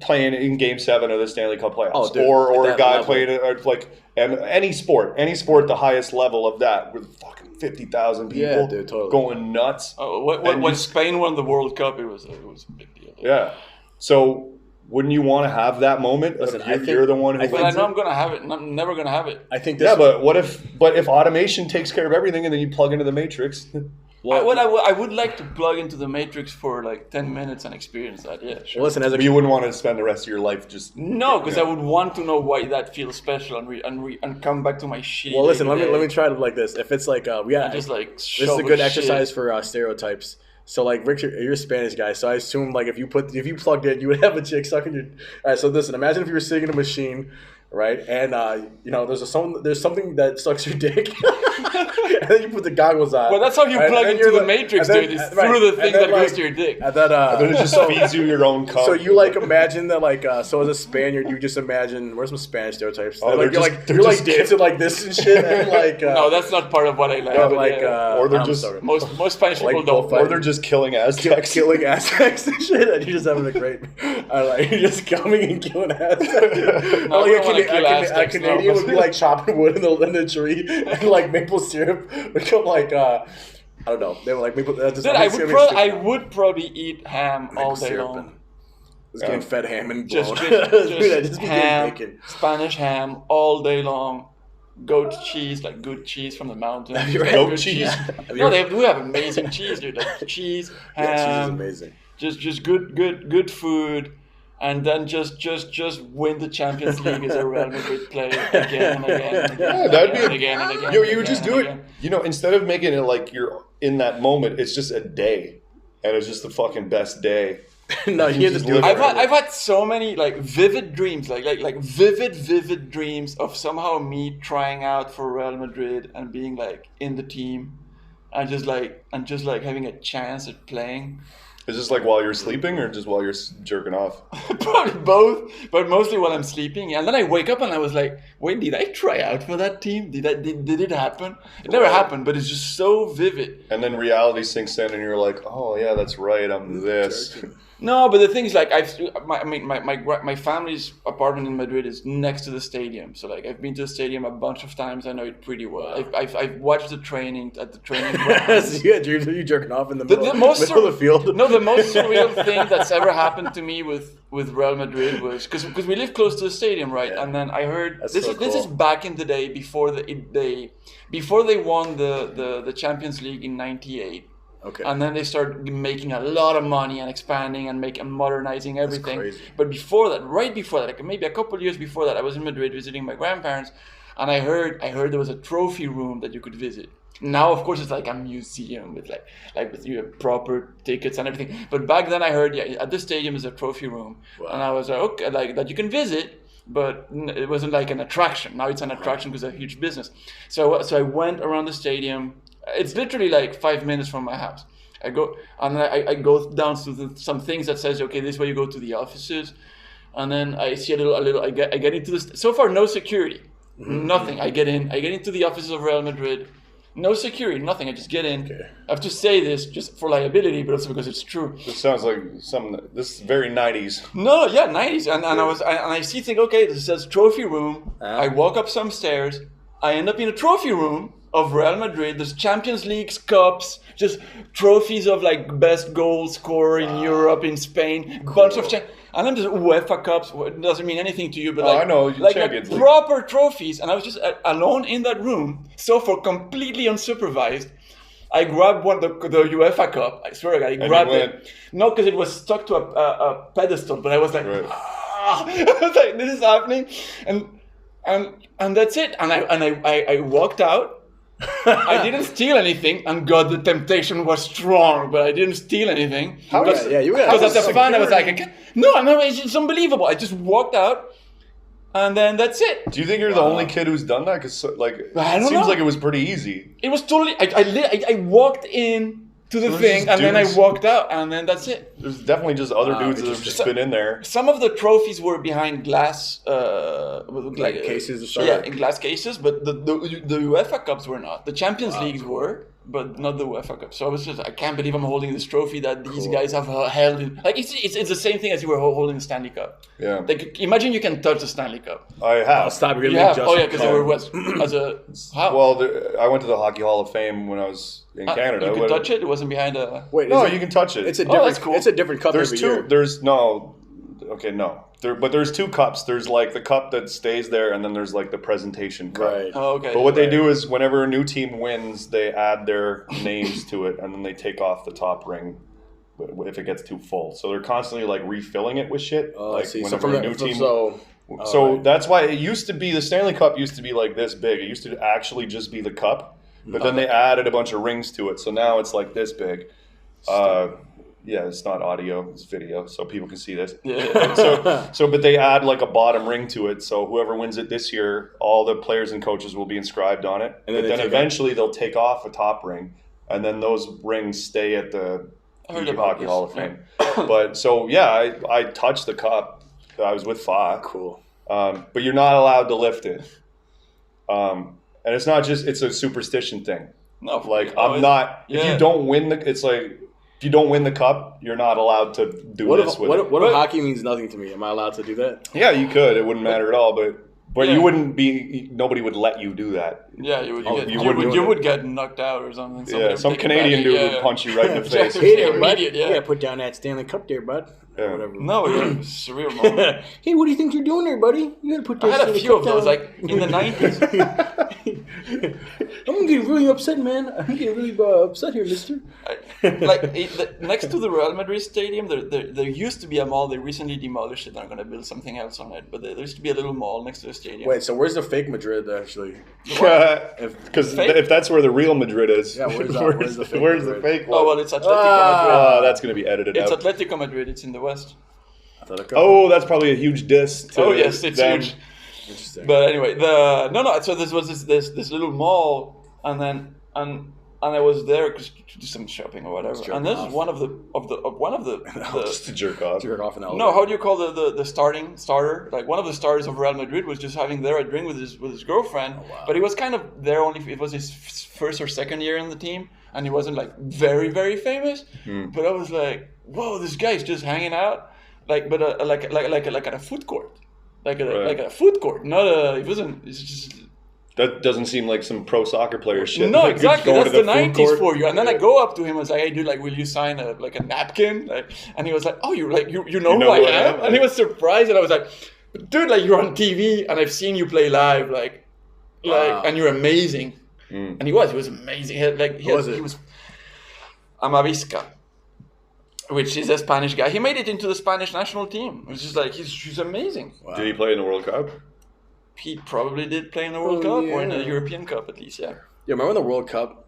playing in Game 7 of the Stanley Cup playoffs, or a guy playing like any sport, the highest level of that with fucking 50,000 people going nuts. Oh, when Spain won the World Cup, it was a big deal. Yeah, so wouldn't you want to have that moment? Listen, you're the one who. But I know I'm gonna have it. And I'm never gonna have it. I think. But if automation takes care of everything, and then you plug into the matrix? I would like to plug into the Matrix for like 10 minutes and experience that. Yeah, sure. Well, listen, you wouldn't want to spend the rest of your life just because I would want to know why that feels special and come back to my shit. Well, listen, let me try it like this. If it's like this is a good exercise for stereotypes. So like Rick, you're a Spanish guy, so I assume like if you plugged in, you would have a chick sucking your. All right, so listen, imagine if you were sitting in a machine. Right, and there's something that sucks your dick, and then you put the goggles on. Well, that's how you plug into the Matrix, dude. It's through the thing that goes to your dick. And then it just feeds you your own cum. So you like imagine that so as a Spaniard, you just imagine where's some Spanish stereotypes? Oh, you're like dancing like this and shit, and like. No, that's not part of what I like. Or they're just most Spanish people don't. Or they're just killing Aztecs, and shit, and you're just having a great. You're just coming and killing Aztecs. A Canadian would be like chopping wood in the tree, and like maple syrup would come like I don't know. They were like maple. I would probably eat ham all day long. Just getting fed ham and just ham, bacon. Spanish ham all day long. Goat cheese, like good cheese from the mountains. Goat cheese. No, they do have amazing cheese, dude. Like cheese, ham. Yeah, cheese is amazing. Just good food. And then just win the Champions League as a Real Madrid player again and again and again. Yeah, that'd be again and again. You would just do it. Instead of making it like you're in that moment, it's just a day, and it's just the fucking best day. No, you just do it. I've had so many like vivid dreams, like vivid dreams of somehow me trying out for Real Madrid and being like in the team, and just like having a chance at playing. Is this like while you're sleeping or just while you're jerking off? Probably both, but mostly while I'm sleeping. And then I wake up and I was like, wait, did I try out for that team? Did it happen? It never happened, but it's just so vivid. And then reality sinks in and you're like, oh yeah, that's right, I'm this. No, but the thing is, like, my family's apartment in Madrid is next to the stadium, so like I've been to the stadium a bunch of times. I know it pretty well. I've watched the training at the training ground. So you had dreams of you jerking off in the middle of the field. No, the most surreal thing that's ever happened to me with Real Madrid was because we live close to the stadium, right? Yeah. And then I heard this is back in the day before they won the Champions League in '98. Okay. And then they start making a lot of money and expanding and modernizing everything. But before that, right before that, like maybe a couple of years before that, I was in Madrid visiting my grandparents, and I heard there was a trophy room that you could visit. Now, of course, it's like a museum with with you have proper tickets and everything. But back then, I heard at the stadium is a trophy room, and I was like, okay, like that you can visit, but it wasn't like an attraction. Now it's an attraction because it's a huge business. So I went around the stadium. It's literally like 5 minutes from my house. I go go down to some things that says, okay, this is where you go to the offices, and then I see a little. I get into this. So far, no security, nothing. I get into the offices of Real Madrid. No security, nothing. I just get in. Okay. I have to say this just for liability, but also because it's true. This sounds like this is very 90s. No, yeah, 90s. And I see, think, okay, this says trophy room. I walk up some stairs. I end up in a trophy room of Real Madrid. There's Champions League cups, just trophies of like best goal scorer in Europe, in Spain, bunch of and then there's UEFA cups. It doesn't mean anything to you, but I know, like Champions League. Proper trophies. And I was just alone in that room, so for completely unsupervised. I grabbed the UEFA cup. I swear to God, I grabbed it. No, because it was stuck to a pedestal. But I was like, I was like, this is happening, and that's it. And I walked out. I didn't steal anything, and God, the temptation was strong, but I didn't steal anything. Because as a fan, I was like, no, it's unbelievable. I just walked out, and then that's it. Do you think you're the only kid who's done that? Because it seems like it was pretty easy. It was totally. I walked in to the thing, and then I walked out, and then that's it. There's definitely just other dudes that have just been in there. Some of the trophies were behind glass, cases. In glass cases, but the UEFA Cups were not. The Champions Leagues were, but not the UEFA Cup. So I was just, I can't believe I'm holding this trophy that these guys have held. It's the same thing as you were holding the Stanley Cup. Yeah. Like, imagine you can touch the Stanley Cup. I have. Stop really. Oh yeah, because it was as a. How? Well, I went to the Hockey Hall of Fame when I was in Canada. You could touch it. It wasn't behind a. Wait, no, you can touch it. It's a different. That's cool. It's a different cup. There's every two. year. There's no. Okay, no. But there's two cups. There's like the cup that stays there, and then there's like the presentation cup. Right. Oh, okay. But what they do is whenever a new team wins, they add their names to it, and then they take off the top ring if it gets too full. So they're constantly like refilling it with shit. Oh, like I see. whenever a new team. So that's why it used to be the Stanley Cup used to be like this big. It used to actually just be the cup, but then they added a bunch of rings to it. So now it's like this big. Yeah, it's not audio, it's video, so people can see this. Yeah. But they add like a bottom ring to it, so whoever wins it this year, all the players and coaches will be inscribed on it. And then eventually they'll take off a top ring, and then those rings stay at the Hockey Hall of Fame. But so yeah, I touched the cup. I was with Fa. Cool. But you're not allowed to lift it. And it's not just, it's a superstition thing. No, like I'm not. Yeah. If you don't win it's like. If you don't win the cup, you're not allowed to do this with it. What if hockey means nothing to me? Am I allowed to do that? Yeah, you could. It wouldn't matter at all. But you wouldn't be. Nobody would let you do that. Yeah, you would get knocked out or something. Yeah, some Canadian dude would punch you right in the face. Hey there, bud. Yeah, put down that Stanley Cup there, bud. Yeah. Whatever. No, it's a surreal moment. Hey, what do you think you're doing there, buddy? You gotta put that. I had a few of those, like in the 90s. I'm getting really upset, man. I'm getting really upset here, mister. Next to the Real Madrid stadium, there used to be a mall. They recently demolished it. They're going to build something else on it. But there used to be a little mall next to the stadium. Wait, so where's the fake Madrid, actually? Because if that's where the real Madrid is. Yeah, where's the fake Where's the fake one? Oh, well, it's Atletico Madrid. Oh, that's going to be edited out. It's Atletico Madrid. It's in the West. Oh, that's probably a huge diss to Oh, yes, it's them. huge. Interesting. But anyway, so this was this little mall, and I was there to do some shopping or whatever. And this is one of the just to jerk off. Jerk off an elevator. No, how do you call the starter? Like one of the starters of Real Madrid was just having there a drink with his girlfriend. Oh, wow. But he was kind of there only. It was his first or second year in the team, and he wasn't like very very famous. But I was like, whoa, this guy's just hanging out, like at a food court. Like a food court, not a. It wasn't. It's just. That doesn't seem like some pro soccer player shit. No, like exactly. That's the 90s for you. And then I go up to him and say, "Hey, dude, like, will you sign a napkin?" And he was like, "Oh, you know who I am?" And he was surprised, and I was like, "Dude, like, you're on TV, and I've seen you play live, and you're amazing." And he was amazing. He was Amavisca, which is a Spanish guy. He made it into the Spanish national team. It was just like he's amazing. Wow. Did he play in the World Cup? He probably did play in the World Cup or in the European Cup at least. Yeah. Yeah, remember the World Cup?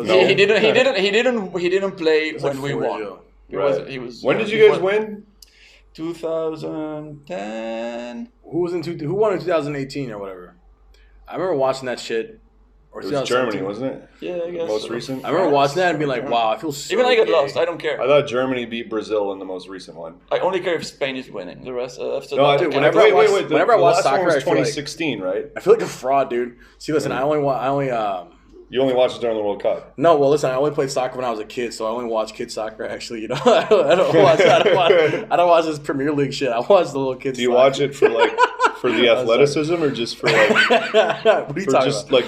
He didn't play when we won. He was. When did you guys win? 2010. Who won in 2018 or whatever? I remember watching that shit. Or it was Germany, wasn't it? Yeah, I guess. Most recent? I remember watching that and being like, wow, I feel so Even I get gay. lost, I don't care. I thought Germany beat Brazil in the most recent one. I only care if Spain is winning. The rest, after No, that, dude, whenever I watch last soccer, one was I feel like- 2016, right? I feel like a fraud, dude. See, listen, I only You only watched it during the World Cup. no, well, listen, I only played soccer when I was a kid, so I only watch kid soccer. Actually, I don't watch this Premier League shit. I watch the little kids. Do you watch it for the athleticism or just for like What are you for talking just about? like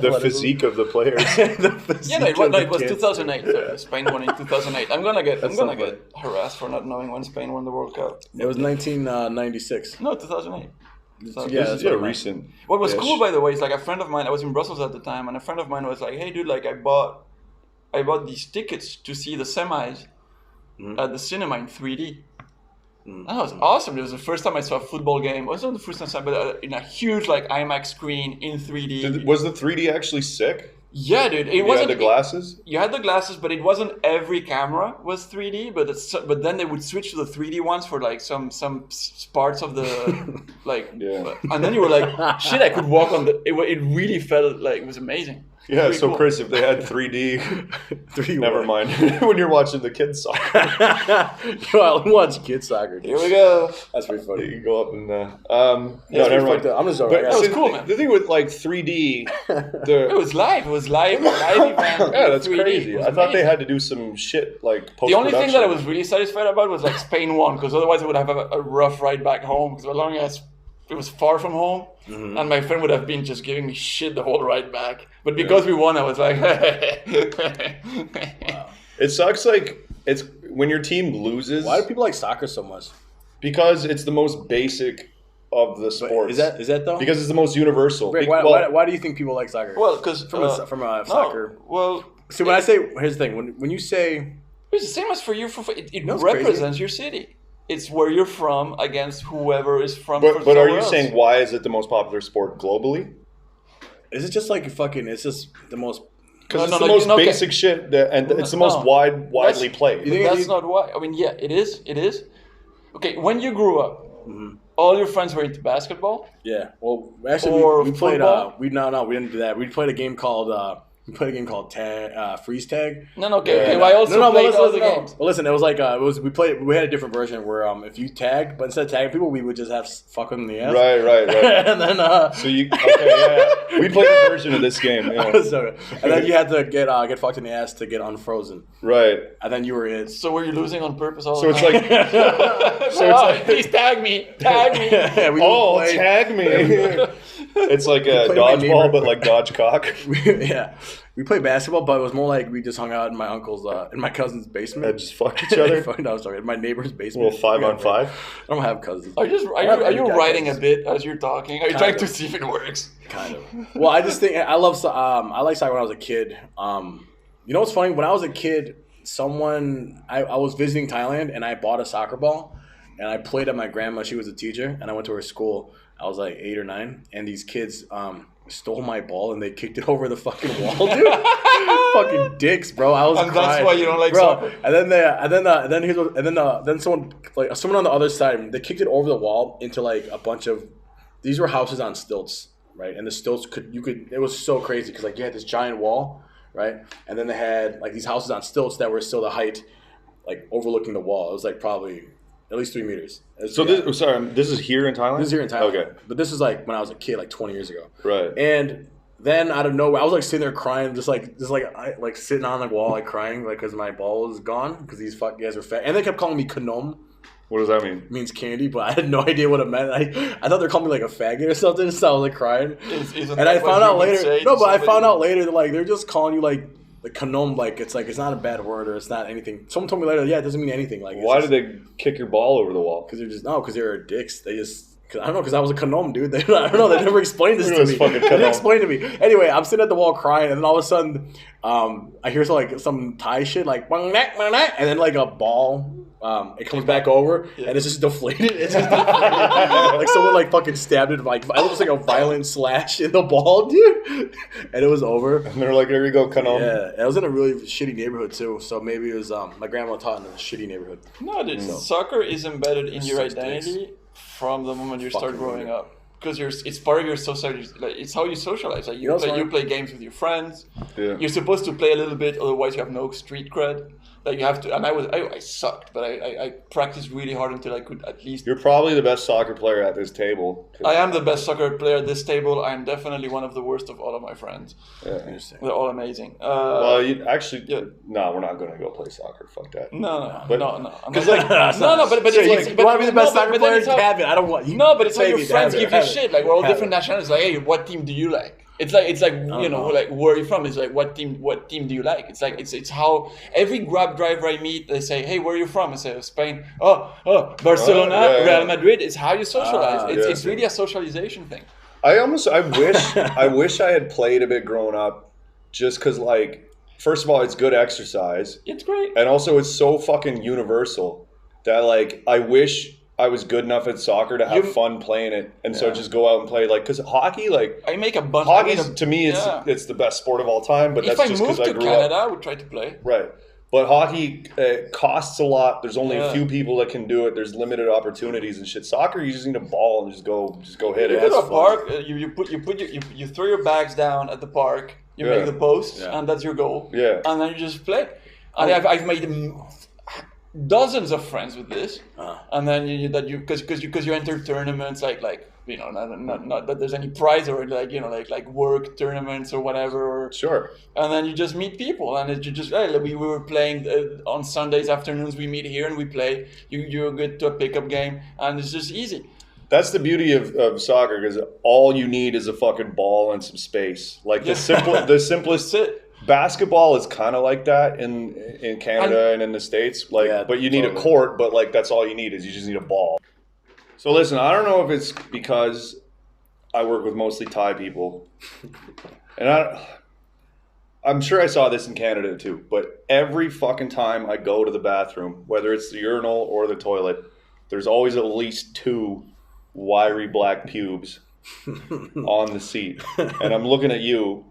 the physique of the players? it was 2008. Spain won in 2008. I'm gonna get harassed for not knowing when Spain won the World Cup. It was 1996. No, 2008. Yeah, This is recent. What was cool, by the way, is like a friend of mine. I was in Brussels at the time, and a friend of mine was like, "Hey, dude, like I bought these tickets to see the semis at the cinema in 3D." That was awesome. It was the first time I saw a football game. It wasn't the first time, but in a huge like IMAX screen in 3D. Was the 3D actually sick? Yeah, dude. It You wasn't had the glasses? You had the glasses, but it wasn't every camera was 3D. But then they would switch to the 3D ones for like some parts of the like. Yeah. And then you were like, shit! I could walk on the. It really felt like it was amazing. Yeah, Pretty so cool. Chris, if they had 3D, 3D. never mind. When you're watching the kids soccer, Yo, I watch kid soccer. Dude. Here we go. That's pretty funny. you go up and no, That's never fucked mind. up. I'm just But alright. That was see, cool, man. The thing with like 3D, It was live. It was live event. yeah, that's 3D. crazy. It was I thought they amazing. had to do some shit like post-production. The only thing that I was really satisfied about was like Spain won, because otherwise I would have a rough ride back home. Because as long as it was far from home, and my friend would have been just giving me shit the whole ride back. But because we won, I was like, It sucks. Like it's when your team loses. Why do people like soccer so much? Because it's the most basic of the sports. Is that though? Because it's the most universal. Rick, Well, why do you think people like soccer? well, because from a soccer. Well, See, when I say, here's the thing. When you say, it's the same as for you. It know what's represents your city. It's where you're from against whoever is from. but are somewhere you else. saying why is it the most popular sport globally? is it just like fucking? It's just the most. Because No, it's no, the most okay. basic shit, and it's the most No. widely played. You think That's not why. I mean, yeah, it is. It is. Okay, when you grew up, all your friends were into basketball. Yeah. Well, actually, Or we played. football? We didn't do that. We played a game called. Freeze tag. No, okay. Yeah. Okay, well, I also but played listen, all the no. games. Well, listen, it was like we had a different version where if you tagged, but instead of tagging people, we would just have fuck them in the ass. Right. And then So you yeah. We played a version of this game. Yeah. and then you had to get fucked in the ass to get unfrozen, Right. and then you were in. So were you losing on purpose all So the it's time? like so it's like please tag me. Yeah, we oh played- tag me. It's like a played my neighbor. dodgeball, but like dodge cock. Yeah, we played basketball, but it was more like we just hung out in my uncle's, in my cousin's basement. And just fuck each other. No, sorry, in my neighbor's A basement. little 5-on-5. I don't have cousins. Are you writing a bit as you're talking? Are you trying to see if it works? Kind of. Well, I just think I love. I like soccer when I was a kid. You know what's funny? When I was a kid, I was visiting Thailand and I bought a soccer ball and I played at my grandma. She was a teacher and I went to her school. I was like 8 or 9, and these kids stole my ball and they kicked it over the fucking wall, dude. Fucking dicks, bro. I was And crying. that's why you don't like bro. soccer. Then someone on the other side, they kicked it over the wall into like a bunch of. These were houses on stilts, right? And the stilts it was so crazy because like you had this giant wall, right? And then they had like these houses on stilts that were still the height, like overlooking the wall. It was like probably at least 3 meters. So this is here in Thailand? This is here in Thailand. Okay. But this is like when I was a kid, like 20 years ago. Right. And then out of nowhere, I was like sitting there crying, just sitting on the wall, like crying, like because my ball was gone because these fuck guys are fat. And they kept calling me Kanom. What does that mean? It means candy, but I had no idea what it meant. I thought they were calling me like a faggot or something, so I was like crying. Isn't And I that what found out you would later. say No, to but I somebody? found out later that like they're just calling you like the kanom, like it's not a bad word or it's not anything. Someone told me later, yeah, it doesn't mean anything. Like Why did they kick your ball over the wall? Because they're dicks. They just I don't know, because I was a Kanom, dude. I don't know. They never explained this to me. They didn't explain to me. Anyway, I'm sitting at the wall crying, and then all of a sudden, I hear some Thai shit like, and then like a ball. It comes back over and it's just deflated. It's just deflated. Like someone like fucking stabbed it. Like it looks like a violent slash in the ball, dude. And it was over. And they're like, "Here you go, Kanom." Yeah, it was in a really shitty neighborhood too. So maybe it was my grandma taught in a shitty neighborhood. No, dude. Soccer is embedded in your identity from the moment you start growing up. Because it's part of your social, like it's how you socialize. Like you play games with your friends. Yeah. You're supposed to play a little bit, otherwise you have no street cred. Like you have to, and I sucked, but I practiced really hard until I could at least. You're probably the best soccer player at this table. I am the best soccer player at this table. I am definitely one of the worst of all of my friends. Yeah. They're all amazing. Well, you actually, no, we're not going to go play soccer. Fuck that. No. Because like, but it's like, you want to be the best soccer player? Have it. I don't want. No, but it's how your friends give you shit. Like we're all different nationalities. Like, hey, what team do you like? It's like you know, like where are you from? It's like what team do you like? It's like it's how every Grab driver I meet, they say, hey, where are you from? I say, Spain. Oh, Barcelona, Real Madrid. It's how you socialize. It's really a socialization thing. I wish I had played a bit growing up, just because like, first of all, it's good exercise. It's great, and also it's so fucking universal that like I wish I was good enough at soccer to have fun playing it, and so just go out and play. Like, because hockey, like I make a bunch. Hockey to me, it's the best sport of all time. But that's just because I grew up. If I moved to Canada, I would try to play. Right, but hockey costs a lot. There's only a few people that can do it. There's limited opportunities and shit. Soccer, you just need a ball and just go hit it. You go to a park. You throw your bags down at the park. You make the post, and that's your goal. Yeah, and then you just play. And I've made dozens of friends with this, and then because you enter tournaments like you know not that there's any prize or like work tournaments or whatever. Sure. And then you just meet people, and you just we were playing on Sundays afternoons. We meet here and we play. You get to a pickup game, and it's just easy. That's the beauty of soccer, because all you need is a fucking ball and some space. Like the simplest. Basketball is kind of like that in Canada and in the States, like, but you need a court, but like that's all you need is you just need a ball. So listen, I don't know if it's because I work with mostly Thai people, and I'm sure I saw this in Canada too, but every fucking time I go to the bathroom, whether it's the urinal or the toilet, there's always at least 2 wiry black pubes on the seat, and I'm looking at you.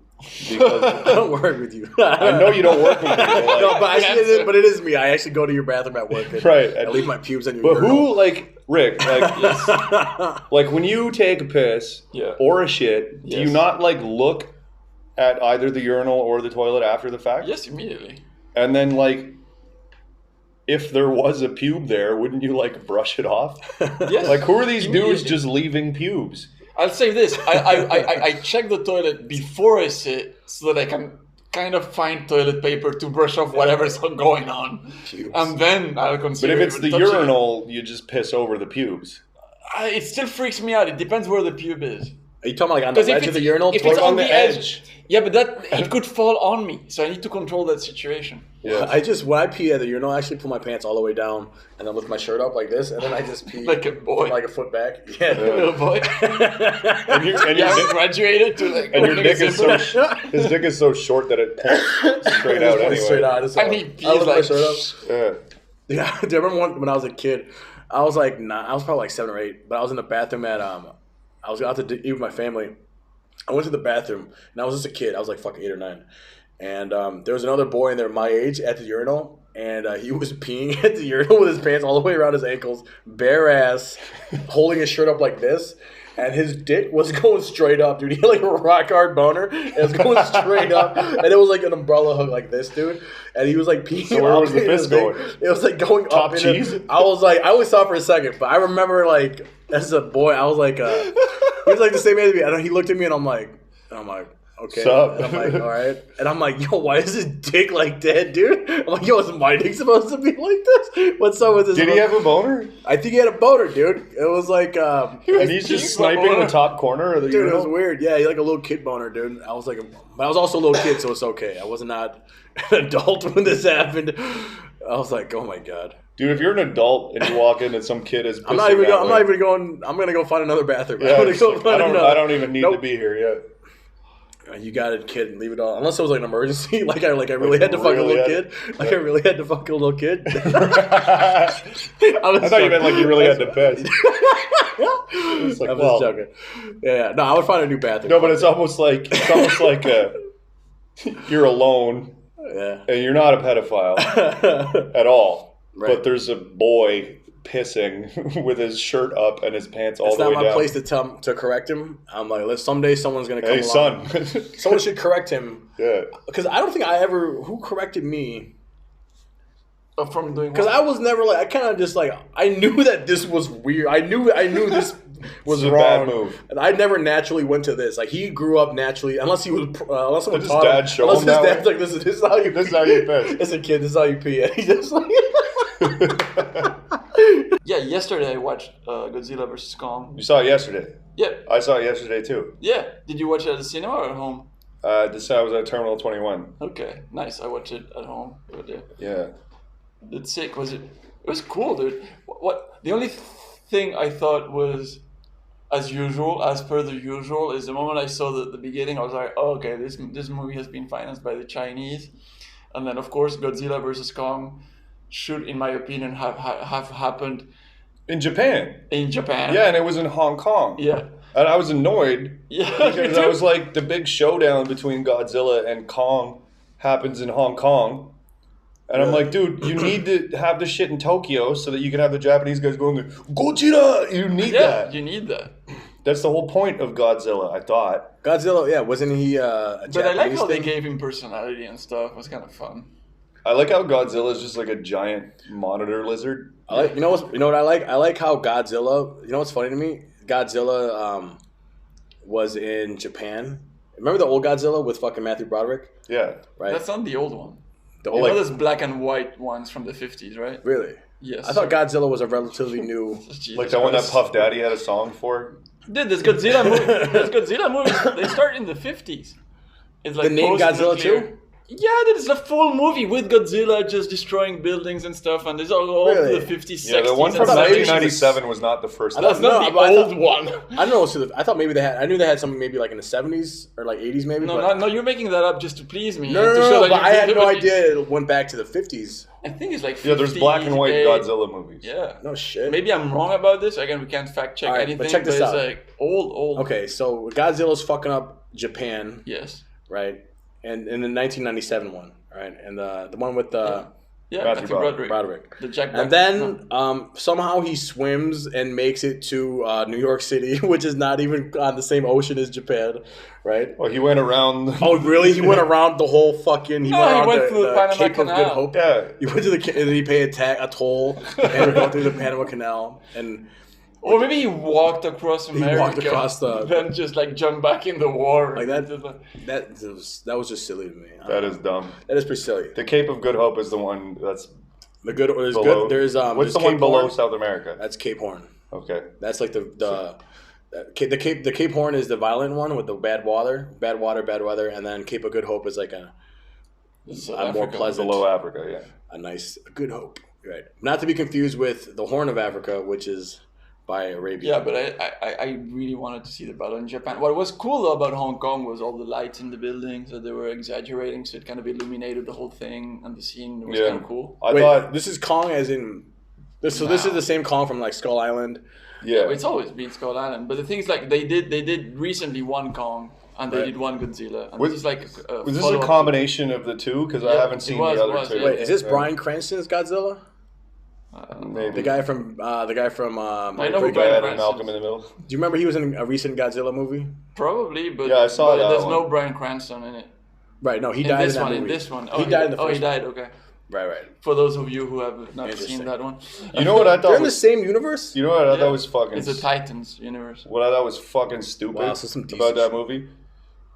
Because I don't work with you. I know you don't work with me. But it is me. I actually go to your bathroom at work. And I leave my pubes on your urinal. But who, like, Rick, like when you take a piss or a shit, do you not, like, look at either the urinal or the toilet after the fact? Yes, immediately. And then, like, if there was a pube there, wouldn't you, like, brush it off? Yes. Like, who are these dudes just leaving pubes? I'll say this. I check the toilet before I sit so that I can kind of find toilet paper to brush off whatever's going on. And then I'll consider. But if it's the urinal, you just piss over the pubes. It still freaks me out. It depends where the pube is. Are you talking about like on the edge of the urinal? If it's on the edge. Yeah, but it could fall on me. So I need to control that situation. Yeah. When I pee at the urinal, I actually pull my pants all the way down and then lift my shirt up like this, and then I just pee like a boy, like a foot back. Yeah, little boy. and you graduated to like. And your dick is his dick is so short that it pulls straight out anyway. Straight out. And he pees like. My shirt up. Yeah. Do you remember when I was a kid? I was like I was probably like 7 or 8, but I was in the bathroom at I was out to eat with my family. I went to the bathroom, and I was just a kid. I was like fucking 8 or 9. And there was another boy in there my age at the urinal, and he was peeing at the urinal with his pants all the way around his ankles, bare ass, holding his shirt up like this. And his dick was going straight up, dude. He had like a rock hard boner. And it was going straight up. And it was like an umbrella hook like this, dude. And he was like peeing. So where was the piss going? It was like going top up. Cheese? I was like, I only saw it for a second. But I remember like, as a boy, I was like, he was like the same age as me. And he looked at me and I'm like, okay. And I'm like, all right. And I'm like, yo, why is his dick like that, dude? I'm like, yo, is my dick supposed to be like this? What's up with this? Did he have a boner? I think he had a boner, dude. It was like... and he's just sniping the top corner of the urinal? Dude, it was weird. Yeah, he had like a little kid boner, dude. I was like... But I was also a little kid, so it's okay. I was not an adult when this happened. I was like, oh my God. Dude, if you're an adult and you walk in and some kid is pissing I'm not even going. I'm gonna go find another bathroom. Yeah, I don't even need to be here yet. You got it, kid. Leave it all. Unless it was like an emergency, I really had to fuck a little kid. I really had to fuck a little kid. I thought you meant like you really had to piss. I was joking. Yeah. No, I would find a new bathroom. No, but it's almost like you're alone. Yeah. And you're not a pedophile at all. Right. But there's a boy pissing with his shirt up and his pants all the way down. It's not my place to correct him. I'm like, someday someone's going to come along. Hey, son. Someone should correct him. Yeah. Because I don't think who corrected me? From doing Because I was never like, I kind of just like, I knew that this was weird. I knew this was wrong. Bad move. And I never naturally went to this. Like, he grew up naturally, unless someone taught him. His dad's like, this is how you This is how you piss. As a kid, this is how you pee. And he just like... Yeah, yesterday I watched Godzilla vs. Kong. You saw it yesterday? Yeah. I saw it yesterday too. Yeah. Did you watch it at the cinema or at home? I was at Terminal 21. Okay, nice. I watched it at home. Yeah. It's sick. It was cool, dude. What the only thing I thought was as per the usual, is the moment I saw the beginning, I was like, oh, okay, this movie has been financed by the Chinese. And then, of course, Godzilla vs. Kong should, in my opinion, have happened in Japan. Yeah, and it was in Hong Kong. Yeah. And I was annoyed because I was like, the big showdown between Godzilla and Kong happens in Hong Kong. And I'm like, dude, you need to have this shit in Tokyo so that you can have the Japanese guys going, Godzilla! You need that. Yeah, you need that. That's the whole point of Godzilla, I thought. Godzilla, yeah, wasn't he a Japanese But I like how thing? they gave him personality and stuff. It was kind of fun. I like how Godzilla is just like a giant monitor lizard. You know what I like? I like how Godzilla. You know what's funny to me? Godzilla was in Japan. Remember the old Godzilla with fucking Matthew Broderick? Yeah, right. That's not the old one. The old, those black and white ones from the 50s, right? Really? Yes. I thought Godzilla was a relatively new. Like that one that Puff Daddy had a song for. Dude, this Godzilla movie. They start in the 50s. It's like the name Godzilla too. Yeah, it's a full movie with Godzilla just destroying buildings and stuff, and there's all really? the 50s, 60s. Yeah, the one from 1997 was not the first. That's not the old one. I don't know. I thought maybe they had. I knew they had something maybe like in the 70s or like 80s maybe. No, you're making that up just to please me. No, but I had no idea it went back to the 50s. I think it's like 50s, there's black and white Godzilla movies. Yeah. No shit. Maybe I'm wrong about this. Again, we can't fact check anything. But check this out. It's like old. Okay, so Godzilla's fucking up Japan. Yes. Right, and in the 1997 one. Right, and the one with Matthew Broderick. The Jack and then somehow he swims and makes it to New York City, which is not even on the same ocean as Japan, right? Well, he went around. Oh, really? He went around the whole fucking. He went through the Panama Cape Canal. of Good Hope. Yeah, he went to and then he paid a toll and go through the Panama Canal and. Or maybe he walked across America. He walked across then just like jumped back in the war. Like that was just silly to me. That is dumb. That is pretty silly. The Cape of Good Hope is the one that's the good. There's below, good. There's what's there's the Cape one below Horn. South America? That's Cape Horn. Okay. That's like the Cape Horn is the violent one with the bad weather, and then Cape of Good Hope is like a more pleasant. Below Africa, yeah. A Good Hope, right? Not to be confused with the Horn of Africa, which is by Arabia. Yeah, but I really wanted to see the battle in Japan. What was cool though about Hong Kong was all the lights in the buildings that they were exaggerating, so it kind of illuminated the whole thing, and the scene was kind of cool. I thought this is Kong as in this. So this is the same Kong from like Skull Island. Yeah, it's always been Skull Island, but the thing is like they did recently one Kong. And they did one Godzilla. And this is like was this a combination of the two? Because I haven't seen the other two. Wait, is this Bryan Cranston's Godzilla? Maybe the guy from I know Big Bad and Malcolm in the Middle. Do you remember he was in a recent Godzilla movie? Probably, but yeah, I saw that. There's no Bryan Cranston in it. Right, no, he died in that movie. In this one, he died in the first. Oh, he died. Okay. Right. For those of you who have not seen that one, you know what I thought? They're in the same universe. You know what I thought was fucking? It's a Titans universe. What I thought was fucking stupid about that movie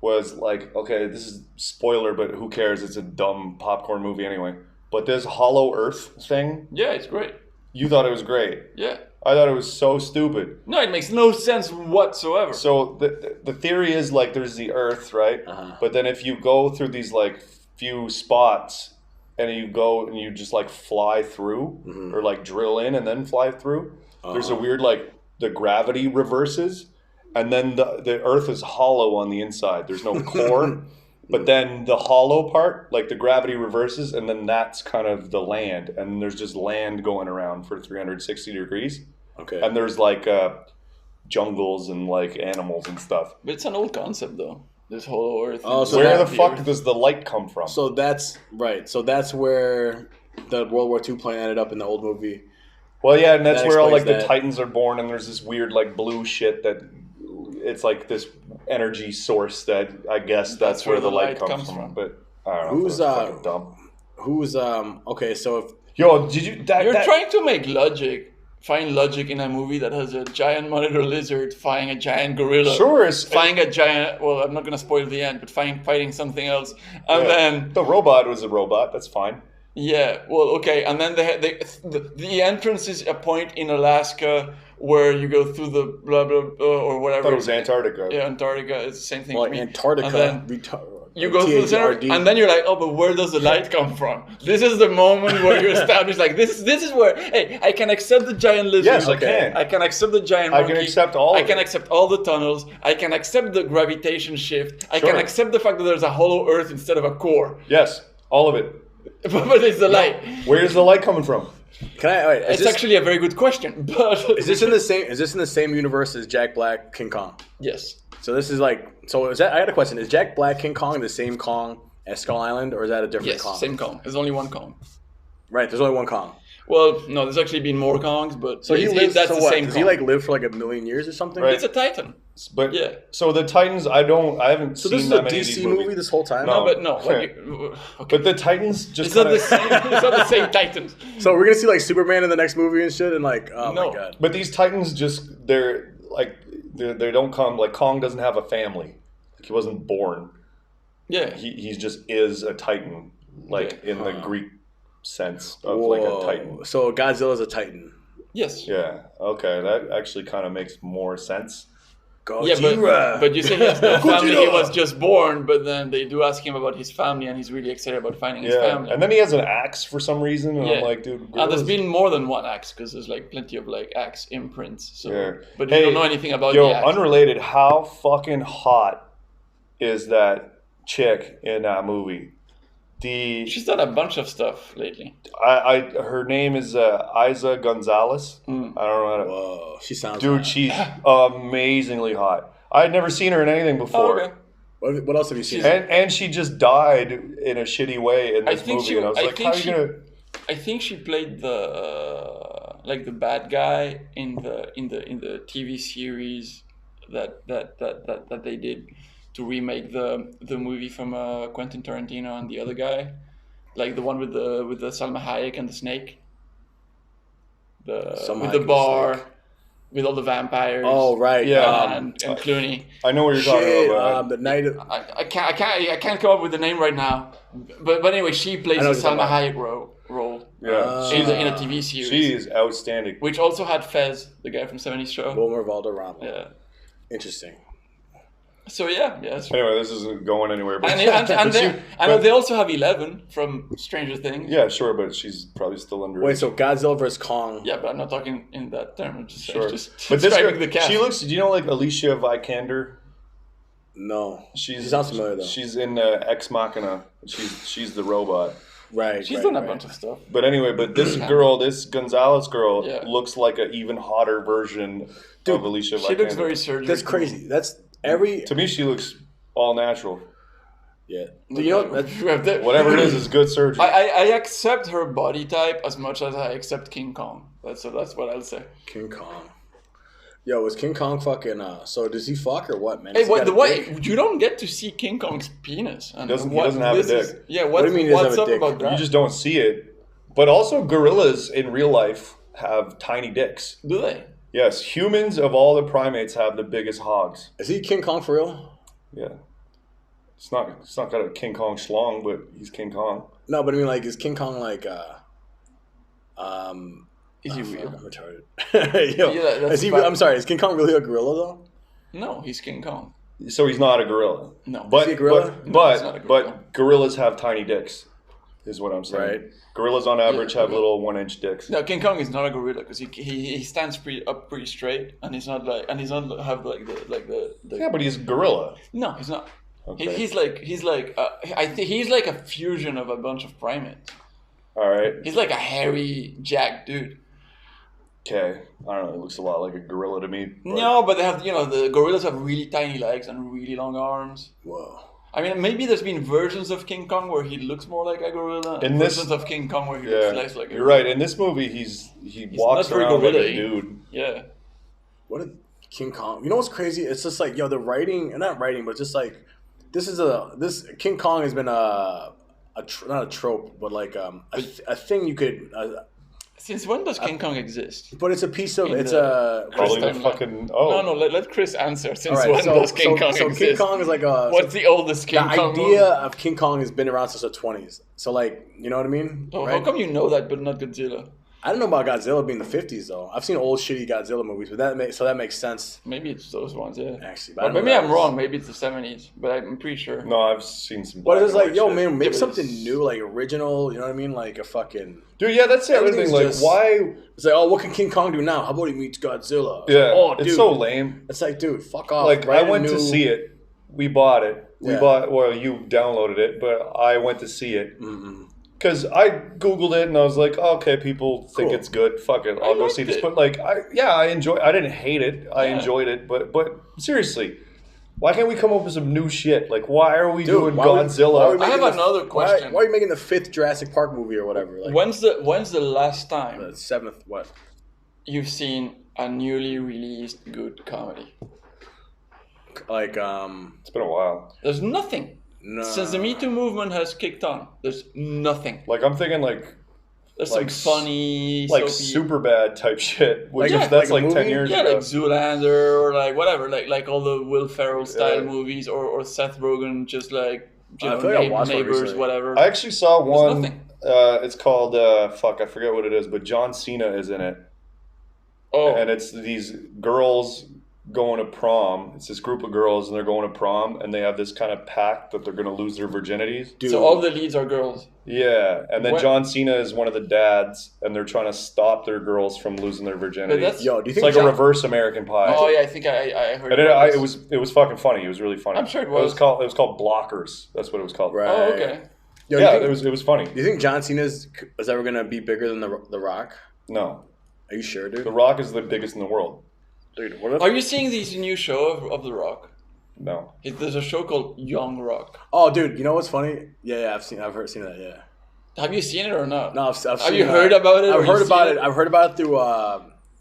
was like, okay, this is spoiler, but who cares? It's a dumb popcorn movie anyway. But this Hollow Earth thing, yeah, it's great. You thought it was great. Yeah. I thought it was so stupid. No, it makes no sense whatsoever. So the theory is like there's the Earth, right? Uh-huh. But then if you go through these like few spots, and you go and you just like fly through or like drill in and then fly through. There's a weird like the gravity reverses, and then the Earth is hollow on the inside. There's no core. But then the hollow part, like the gravity reverses, and then that's kind of the land. And there's just land going around for 360 degrees. Okay. And there's like jungles and like animals and stuff. But it's an old concept though. This hollow Earth. Oh, so where the fuck does the light come from? So that's right. So that's where the World War II plane ended up in the old movie. Well, yeah, and that's That where all like explains the that. Titans are born, and there's this weird like blue shit that it's like this energy source that I guess that's where the light comes from. But I don't know. Who's that's fucking dumb. Who's okay? So if Yo, did you? You're trying to make find logic in a movie that has a giant monitor lizard fighting a giant gorilla. Sure, fighting a giant. Well, I'm not gonna spoil the end, but fighting something else, and then the robot was a robot. That's fine. Yeah, well, okay, and then the entrance is a point in Alaska where you go through the blah blah or I whatever. thought it was Antarctica. Yeah, Antarctica is the same thing. well, to me. Antarctica, And then you go through the center, THRD. and then you're like, oh, but where does the light come from? This is the moment where you establish like this is where hey, I can accept the giant lizard. Yes, I can. I can accept the giant I monkey. can accept all. I can accept all the tunnels. I can accept the gravitation shift. I Sure. can accept the fact that there's a hollow Earth instead of a core. Yes, all of it. But it's the light. Where's the light coming from? Can I? All right, It's actually a very good question, but Is this in the same? Is this in the same universe as Jack Black King Kong? yes. So this is like. So is that? I got a question. Is Jack Black King Kong the same Kong as Skull Island, or is that a different Yes, Kong? same Kong. There's only one Kong. Right. There's only one Kong. Well, no, there's actually been more Kongs, but So he lives. that's So the what? same Does Kong. he like live for like 1,000,000 years or something? Right. It's a Titan. But Yeah. so the Titans, I haven't So seen this is that a many of DC these movie movies. this whole time. No, No. but no. Okay. Okay. But the Titans just It's not kinda, the same. It's not the same Titans. So we're gonna see like Superman in the next movie and shit, and like, oh No. my god. But these Titans just they don't come like Kong doesn't have a family. Like he wasn't born. Yeah. He just is a Titan, like Yeah. in the Greek sense of like a Titan. So Godzilla's a Titan. Yes. Yeah. Okay, that actually kind of makes more sense. Yeah, but you say he has no family. He was just born, but then they do ask him about his family, and he's really excited about finding his Yeah, family. and then he has an axe for some reason, and Yeah. I'm like, dude. And gorillas- there's been more than one axe because there's like plenty of like axe imprints. So, Yeah. but Hey, you don't know anything about Yo, the axe. unrelated, how fucking hot is that chick in that movie? She's done a bunch of stuff lately. Her name is Isa Gonzalez. I don't know how to. Whoa, she sounds. Dude, hot. she's amazingly hot. I had never seen her in anything before. Oh, okay. What else have you seen? And she just died in a shitty way in I this think movie, she- and I was I like, think "How are you she- gonna?" I think she played the bad guy in the TV series that they did to remake the movie from Quentin Tarantino and the other guy, like the one with the Salma Hayek and the snake, Salma with Hayek the and the bar, snake. with all the vampires. Oh right, Yeah. and Clooney. I know what you're talking shit. about. The night. Of, I can't come up with the name right now, but anyway, she plays I know the what you're Salma talking Hayek role Yeah, in a TV series. she is outstanding. Which also had Fez, the guy from 70s Show. Wilmer Valderrama. Yeah. Interesting. So yeah. Anyway, this isn't going anywhere. But And they also have 11 from Stranger Things. yeah, sure, but she's probably still under. Wait, so Godzilla vs Kong. Yeah, but I'm not talking in that term. I'm just, Sure. just But this describing girl, the cast. she looks. Do you know like Alicia Vikander? No, She sounds familiar though. She's in Ex Machina. She's the robot. Right. She's right, done a right. bunch of stuff. But anyway, this girl, this Gonzalez girl, Yeah. looks like an even hotter version of Alicia Vikander. She looks very surgical. That's crazy. That's every. To me, she looks all natural. Yeah. Do you know? That's, Whatever it is good surgery. I accept her body type as much as I accept King Kong. That's what I'll say. King Kong. Yo, is King Kong fucking? So does he fuck or what, man? Hey, Has he what got the a way dick? you don't get to see King Kong's penis. And He doesn't have a this dick. Yeah, What do you mean he doesn't what's have a up dick? about that? You just don't see it. But also, gorillas in real life have tiny dicks. Do they? Yes, humans of all the primates have the biggest hogs. Is he King Kong for real? Yeah. It's not got a King Kong schlong, but he's King Kong. No, but I mean, like, is King Kong like? Is he fuck, real? I'm retarded. Yo, Yeah, that's is he? fine. I'm sorry. Is King Kong really a gorilla though? No, he's King Kong. So he's not a gorilla. No. But Is he a gorilla? but he's not a gorilla. but gorillas have tiny dicks. is what I'm saying. Right. Gorillas on average have little 1-inch dicks. No, King Kong is not a gorilla because he stands pretty straight, and he's not have like the Yeah, but he's a gorilla. No, he's not. Okay. He's like I think he's like a fusion of a bunch of primates. All right. He's like a hairy, jacked dude. Okay. I don't know. It looks a lot like a gorilla to me. But... No, but they have the gorillas have really tiny legs and really long arms. Whoa. I mean, maybe there's been versions of King Kong where he looks more like a gorilla, and versions of King Kong where he looks less like a gorilla. You're right. In this movie, he walks around like a dude. Yeah. What a King Kong. You know what's crazy? It's just like, the writing, not writing, but just like, this King Kong has been not a trope, but like a thing you could... Since when does King Kong exist? But it's a piece of... Probably the fucking... Oh. No, let Chris answer. Since right, when does King Kong exist? So King Kong is like a... What's the oldest King Kong The idea of King Kong has been around since the 20s. So like, you know what I mean? Oh, right? how come you know that but not Godzilla? I don't know about Godzilla being the 50s though. I've seen old shitty Godzilla movies, but that makes sense. Maybe it's those ones, yeah. Actually, but maybe I'm wrong. Maybe it's the 70s, but I'm pretty sure. No, I've seen some. But it's like, yo, shit. man, make something new, like original. You know what I mean? Like a fucking. Dude, yeah, that's the other thing. Like, why? It's like, oh, what can King Kong do now? How about he meets Godzilla? Yeah, oh, dude. it's so lame. It's like, dude, fuck off. Like, I went to see it. We bought it. Well, you downloaded it, but I went to see it. Because I Googled it and I was like, oh, okay, people think it's good. Fuck it, I'll go see this. But like, I didn't hate it. I enjoyed it. But seriously, why can't we come up with some new shit? Like, why are we doing Godzilla? I have another question. Why are you making the 5th Jurassic Park movie or whatever? Like, when's the last time the 7th what? You've seen a newly released good comedy? Like it's been a while. There's nothing. No. Since the Me Too movement has kicked on, there's nothing. Like, I'm thinking there's some funny, like soapy, super bad type shit. Which Like, that's like a like 10 movie? years yeah, ago. like Zoolander or like whatever, like all the Will Ferrell style movies or Seth Rogen just like I feel like I watched one neighbors, recently. whatever. I actually saw one. nothing. It's called I forget what it is, but John Cena is in it. Oh, And it's these girls going to prom. It's this group of girls, and they're going to prom, and they have this kind of pact that they're going to lose their virginities. Dude. so all the leads are girls. Yeah, and then What- John Cena is one of the dads, and they're trying to stop their girls from losing their virginity. that's- Yo, do you It's think like a John- reverse American Pie. Oh yeah, I think I heard. And about this. it was fucking funny. It was really funny. I'm sure it It was was. called Blockers. That's what it was called. Right. Oh okay. Yo, Yeah, do it was funny. you think John Cena is ever gonna be bigger than the Rock? No, Are you sure, dude? The Rock is the biggest in the world. Dude, what? Are you seeing this new show of The Rock? No. There's a show called Young Rock. Oh, dude, you know what's funny? Yeah, I've seen that. Yeah. Have you seen it or not? No, I've Have seen you that. heard about it? I've or heard you about seen it. I've heard about it through.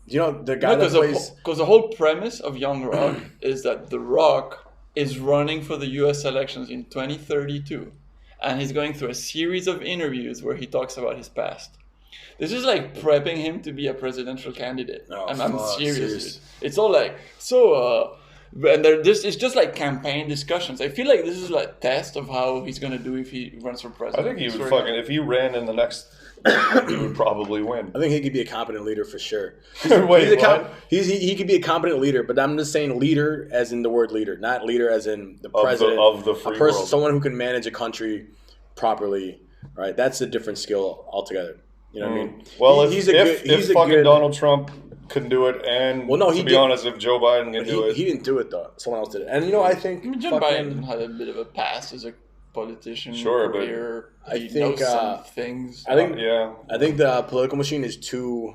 You know the guy that plays. Because the whole premise of Young Rock is that The Rock is running for the U.S. elections in 2032, and he's going through a series of interviews where he talks about his past. This is like prepping him to be a presidential candidate. Oh, I'm fuck, serious. serious. Dude. It's all like and it's just like campaign discussions. I feel like this is like a test of how he's gonna do if he runs for I president. think he would fucking, if he ran in the next, he would probably win. I think he could be a competent leader for sure. Wait, what? He could be a competent leader, but I'm just saying leader as in the word leader, not leader as in the Of president the free world. someone who can manage a country properly. Right, that's a different skill altogether. You know what I mean? Well, He's a fucking good, Donald Trump can do it, and Well, no, he to be did- honest, if Joe Biden can do it, He didn't do it though. Someone else did it. And you know, I think I mean, Joe fucking- Biden had a bit of a past as a politician. Sure, but career. I He think, knows some things. I think yeah. I think the political machine is too.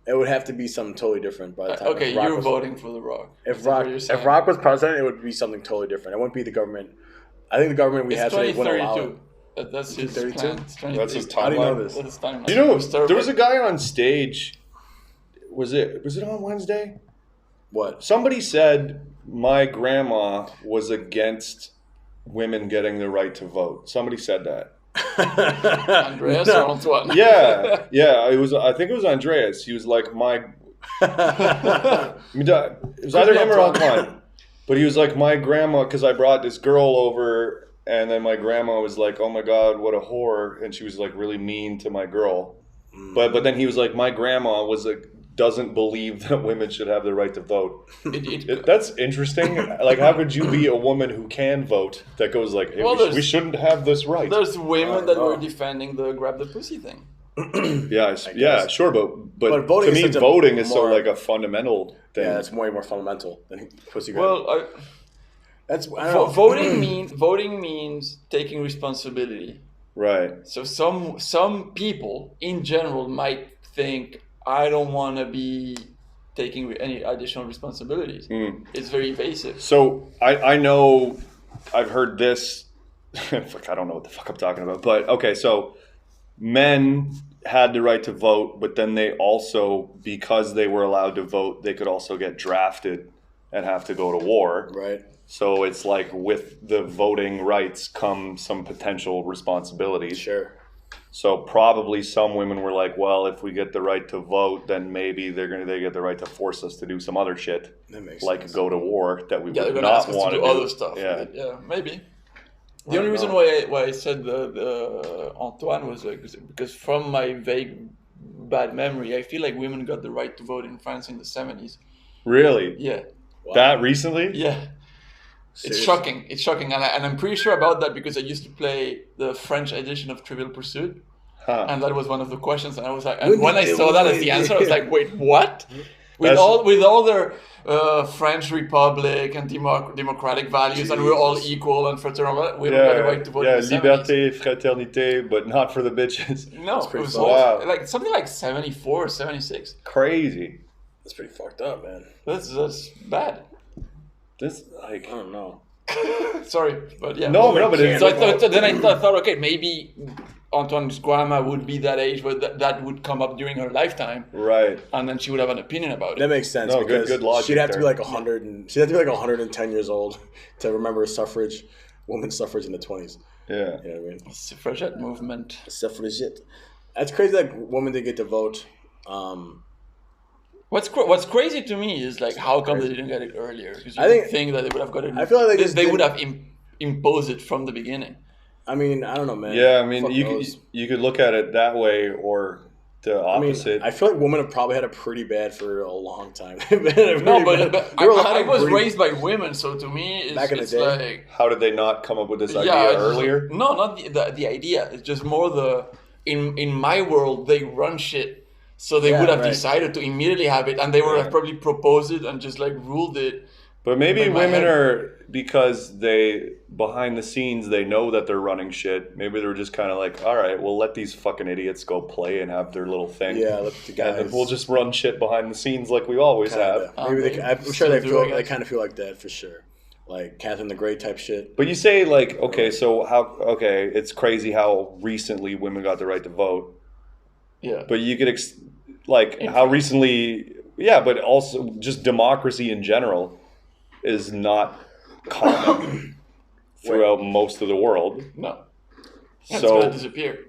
It would have to be something totally different by the time. Okay, if Rock you're was- voting for The Rock. If Is that what Rock, you're saying? if Rock was president, it would be something totally different. It wouldn't be the government. I think the government we It's have today wouldn't allow it. 2032. That's his 32? plan. It's 2032. That's his How do you know timeline. this? That's his timeline. You know, It started there was a with- guy on stage. Was it on Wednesday? What? Somebody said my grandma was against women getting the right to vote. Somebody said that. Andreas No. or Antoine? Yeah, yeah. It was. I think it was Andreas. He was like my. It was either him or Antoine. But he was like my grandma, because I brought this girl over, and then my grandma was like, "Oh my God, what a whore!" And she was like really mean to my girl. But then he was like, my grandma was doesn't believe that women should have the right to vote. That's interesting. Like, how could you be a woman who can vote that goes like, hey, we shouldn't have this right? There's women that were defending the grab the pussy thing. Yeah, sure, but voting to me, voting is so like a fundamental thing. Yeah, it's way more fundamental than pussy grab. Well, voting means taking responsibility. Right. So some people in general might think, I don't want to be taking any additional responsibilities. It's very evasive. So I know I've heard this. I don't know what the fuck I'm talking about, but okay. So men had the right to vote, but then they also, because they were allowed to vote, they could also get drafted and have to go to war. Right. So it's like with the voting rights come some potential responsibilities. Sure. So probably some women were like, well, if we get the right to vote, then maybe they get the right to force us to do some other shit. That makes like sense. Go to war that we would not not want to do other stuff. Yeah, maybe. The only reason why I said the Antoine was like, because from my vague bad memory, I feel like women got the right to vote in France in the 70s. Really? Yeah. Wow. That recently? Yeah. Seriously? It's shocking. And I'm pretty sure about that because I used to play the French edition of Trivial Pursuit. Huh. And that was one of the questions. And I was like, and when I saw that as the answer, I was like, wait, what? With all their French Republic and democratic values, and we're all equal and fraternal, we got the right to vote. Yeah, liberté, fraternité, but not for the bitches. No, it was like something like 74 or 76. Crazy. That's pretty fucked up, man. That's bad. This like I don't know. Sorry, but yeah. No, but so I thought, okay, maybe Antoine's grandma would be that age where that would come up during her lifetime, right? And then she would have an opinion about it. That makes sense. No, good logic. She'd have to be like 100, and she'd have to be like 110 years old to remember women's suffrage in the 20s. Yeah, you know what I mean. Suffragette movement. Suffragette. That's crazy that women didn't get to vote. What's crazy to me is like how come they didn't get it earlier? Because you think that they would have got it. I feel like they would have imposed it from the beginning. I mean, I don't know, man. Yeah, I mean, you could look at it that way or the opposite. I feel like women have probably had it pretty bad for a long time. I was raised by women, so to me, it's like, how did they not come up with this idea earlier? No, not the idea. It's just more in my world, they run shit. So they would have decided to immediately have it, and they would have probably proposed it and just like ruled it. But maybe women are, because they, behind the scenes, they know that they're running shit. Maybe they're just kind of like, all right, we'll let these fucking idiots go play and have their little thing. Yeah, let the guys. And then we'll just run shit behind the scenes like we always have. Maybe I'm sure they kind of feel like that for sure. Like Catherine the Great type shit. But you say like, okay, so it's crazy how recently women got the right to vote. Yeah. But you could, how recently, but also just democracy in general is not common throughout most of the world. No. It's going to disappear.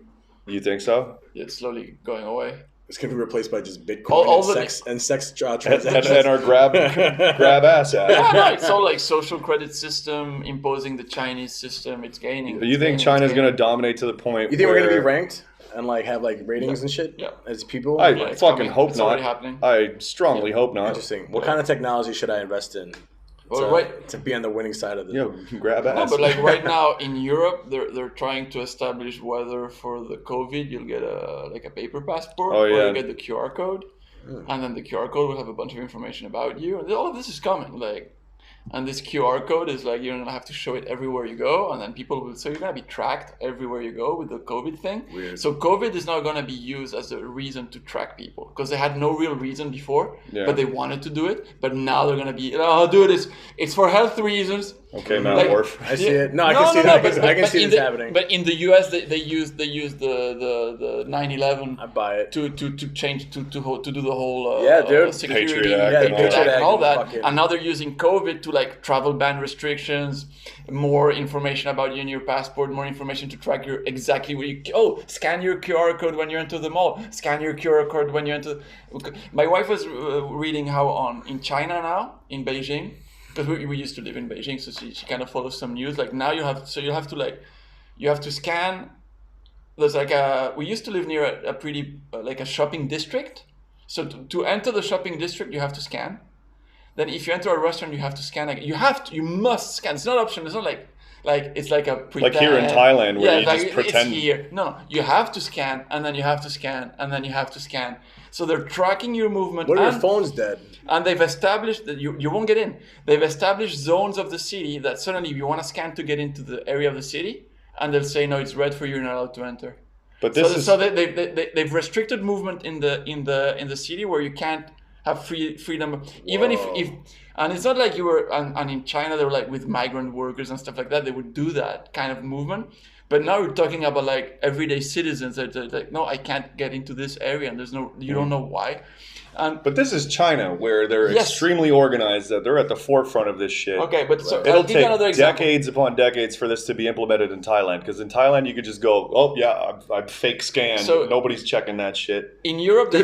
You think so? It's slowly going away. It's going to be replaced by just Bitcoin and sex transactions. And our grab ass app. Yeah, it's all like social credit system, imposing the Chinese system. It's gaining. You think China's going to dominate to the point You think we're going to be ranked? And like have like ratings and shit as people. I fucking hope not. Happening. I strongly hope not. Interesting. What kind of technology should I invest in to be on the winning side of this? Grab ass. No, but like right now in Europe, they're trying to establish whether for the COVID you'll get a paper passport or you get the QR code, and then the QR code will have a bunch of information about you. And all of this is coming. And this QR code is like, you're going to have to show it everywhere you go. And then so you're going to be tracked everywhere you go with the COVID thing. Weird. So COVID is not going to be used as a reason to track people because they had no real reason before, but they wanted to do it. But now they're going to be, it's for health reasons. Okay, Mount Wharf. I see it. No, I can see that. I can see this happening. But in the US, they use the 9/11. I buy it to change to do the whole security Patriot Act and all that. And now they're using COVID to like travel ban restrictions, more information about you and your passport, more information to track exactly where you. Scan your QR code when you enter the mall. Scan your QR code when you enter. My wife was reading how in China now in Beijing. Because we used to live in Beijing, so she kind of follows some news. Like now you have to scan. There's we used to live near a pretty a shopping district, So to enter the shopping district, you have to scan. Then if you enter a restaurant, you have to scan. You must scan. It's not optional. It's not like it's like a pretend. Like here in Thailand, where you like just pretend. It's here. No, you have to scan, and then you have to scan, and then you have to scan. So they're tracking your movement. What if your phone's dead? And they've established that you won't get in. They've established zones of the city that suddenly if you want to scan to get into the area of the city, and they'll say, no, it's red for you, you're not allowed to enter. But they've restricted movement in the city where you can't have freedom. Even if and it's not like you were and in China they were like with migrant workers and stuff like that, they would do that kind of movement. But now we're talking about like everyday citizens that are like, no, I can't get into this area, and you don't know why. But this is China, where they're extremely organized. That they're at the forefront of this shit. Okay, but so it'll take decades upon decades for this to be implemented in Thailand. Because in Thailand, you could just go, "Oh yeah, I fake scanned." So nobody's checking that shit. In Europe, the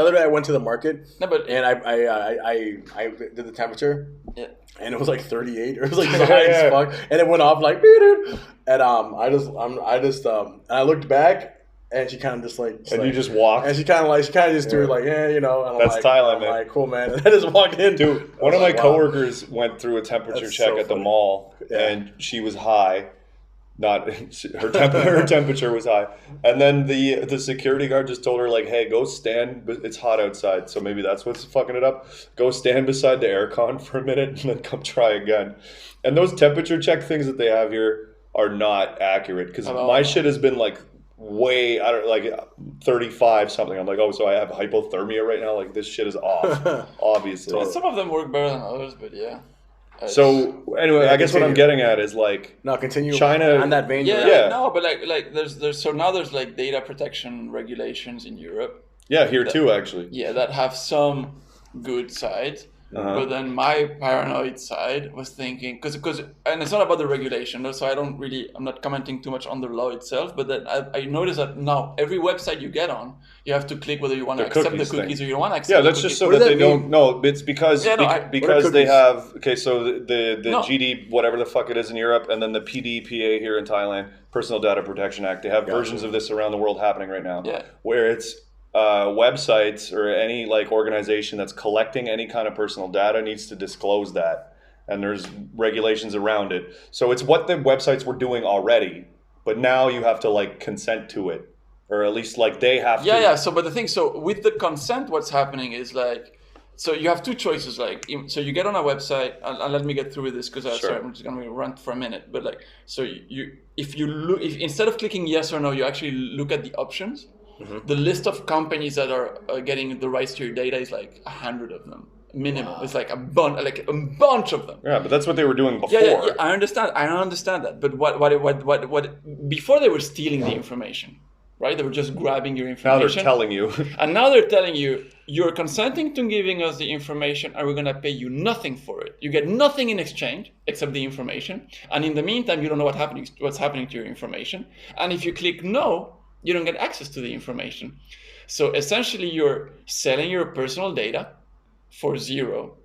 other day I went to the market. And I did the temperature. Yeah. And it was like 38, or it was like high as fuck, and it went off like, and I looked back. And she kind of just like... And you just walked? And she kind of just threw it like, yeah, you know. And that's like, Thailand, man. Like, cool, man. And I just walked in. Dude, one of my coworkers went through a temperature check at the mall, and she was high. Her temperature was high. And then the security guard just told her, like, hey, go stand. It's hot outside, so maybe that's what's fucking it up. Go stand beside the aircon for a minute, and then come try again. And those temperature check things that they have here are not accurate, because my shit has been like... way like 35 something. I'm like, oh, so I have hypothermia right now. Like this shit is off, obviously. Some of them work better than others, but yeah. So anyway, I guess what I'm getting at is like, continue China on that vein. No, but like there's like data protection regulations in Europe. Yeah, here too, actually. Yeah, that have some good sides. But then my paranoid side was thinking, because and it's not about the regulation, so I'm not commenting too much on the law itself, but then I noticed that now every website you get on, you have to click whether you want to accept the cookies or you don't want to accept the cookies. That's just so that they don't, no, it's because they have, so the GD, whatever the fuck it is in Europe, and then the PDPA here in Thailand, Personal Data Protection Act, they have versions of this around the world happening right now, where it's, websites or any like organization that's collecting any kind of personal data needs to disclose that, and there's regulations around it. So it's what the websites were doing already, but now you have to like consent to it, or at least like they have to. So but the thing, so with the consent, what's happening is like, so you have two choices. Like, so you get on a website, and let me get through with this because sorry, I'm just gonna run for a minute. But like, so if instead of clicking yes or no, you actually look at the options. The list of companies that are getting the rights to your data is like 100 of them minimum. Wow. It's like a bunch of them. Yeah, but that's what they were doing before. Yeah, I understand that. But what before they were stealing the information, right? They were just grabbing your information. Now they're telling you. And now they're telling you, you're consenting to giving us the information, and we're gonna pay you nothing for it. You get nothing in exchange except the information. And in the meantime, you don't know what's happening to your information. And if you click no, you don't get access to the information. So essentially you're selling your personal data for zero.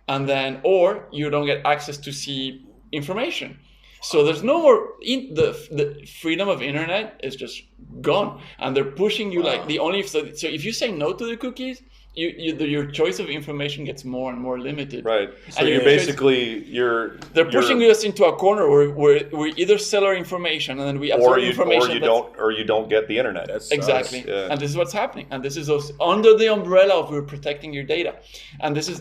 And then, or you don't get access to see information. So there's no more, the freedom of internet is just gone. And they're pushing you like so if you say no to the cookies, your choice of information gets more and more limited. Right. So they're pushing us into a corner where we either sell our information and then we absorb information, or you don't get the internet. Exactly. And this is what's happening. And this is under the umbrella of we're protecting your data. And this is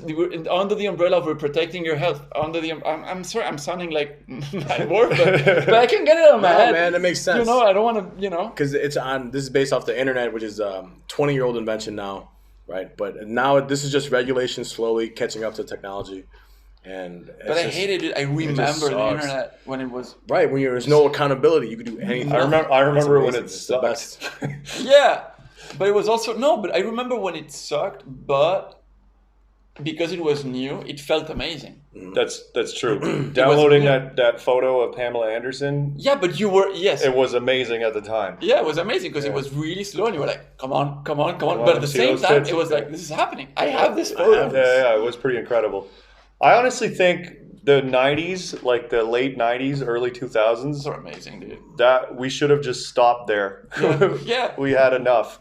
under the umbrella of we're protecting your health. I'm sorry, I'm sounding like my word, but I can get it on my head. Man, that makes sense. I don't want to, because this is based off the internet, which is a 20-year-old invention now. Right, but now this is just regulation slowly catching up to technology, but I hated it. I remember the internet when it was when there's no accountability, you could do anything. I remember when it sucked. Yeah, but it was also But I remember when it sucked, but because it was new, it felt amazing. That's true. Downloading that photo of Pamela Anderson. Yeah, but it was amazing at the time. Yeah, it was amazing because it was really slow, and you were like, come on. But at the same time, it was like, this is happening. I have this photo. Yeah, it was pretty incredible. I honestly think the 90s, like the late 90s, early 2000s, are amazing, dude. That we should have just stopped there. Yeah. We had enough.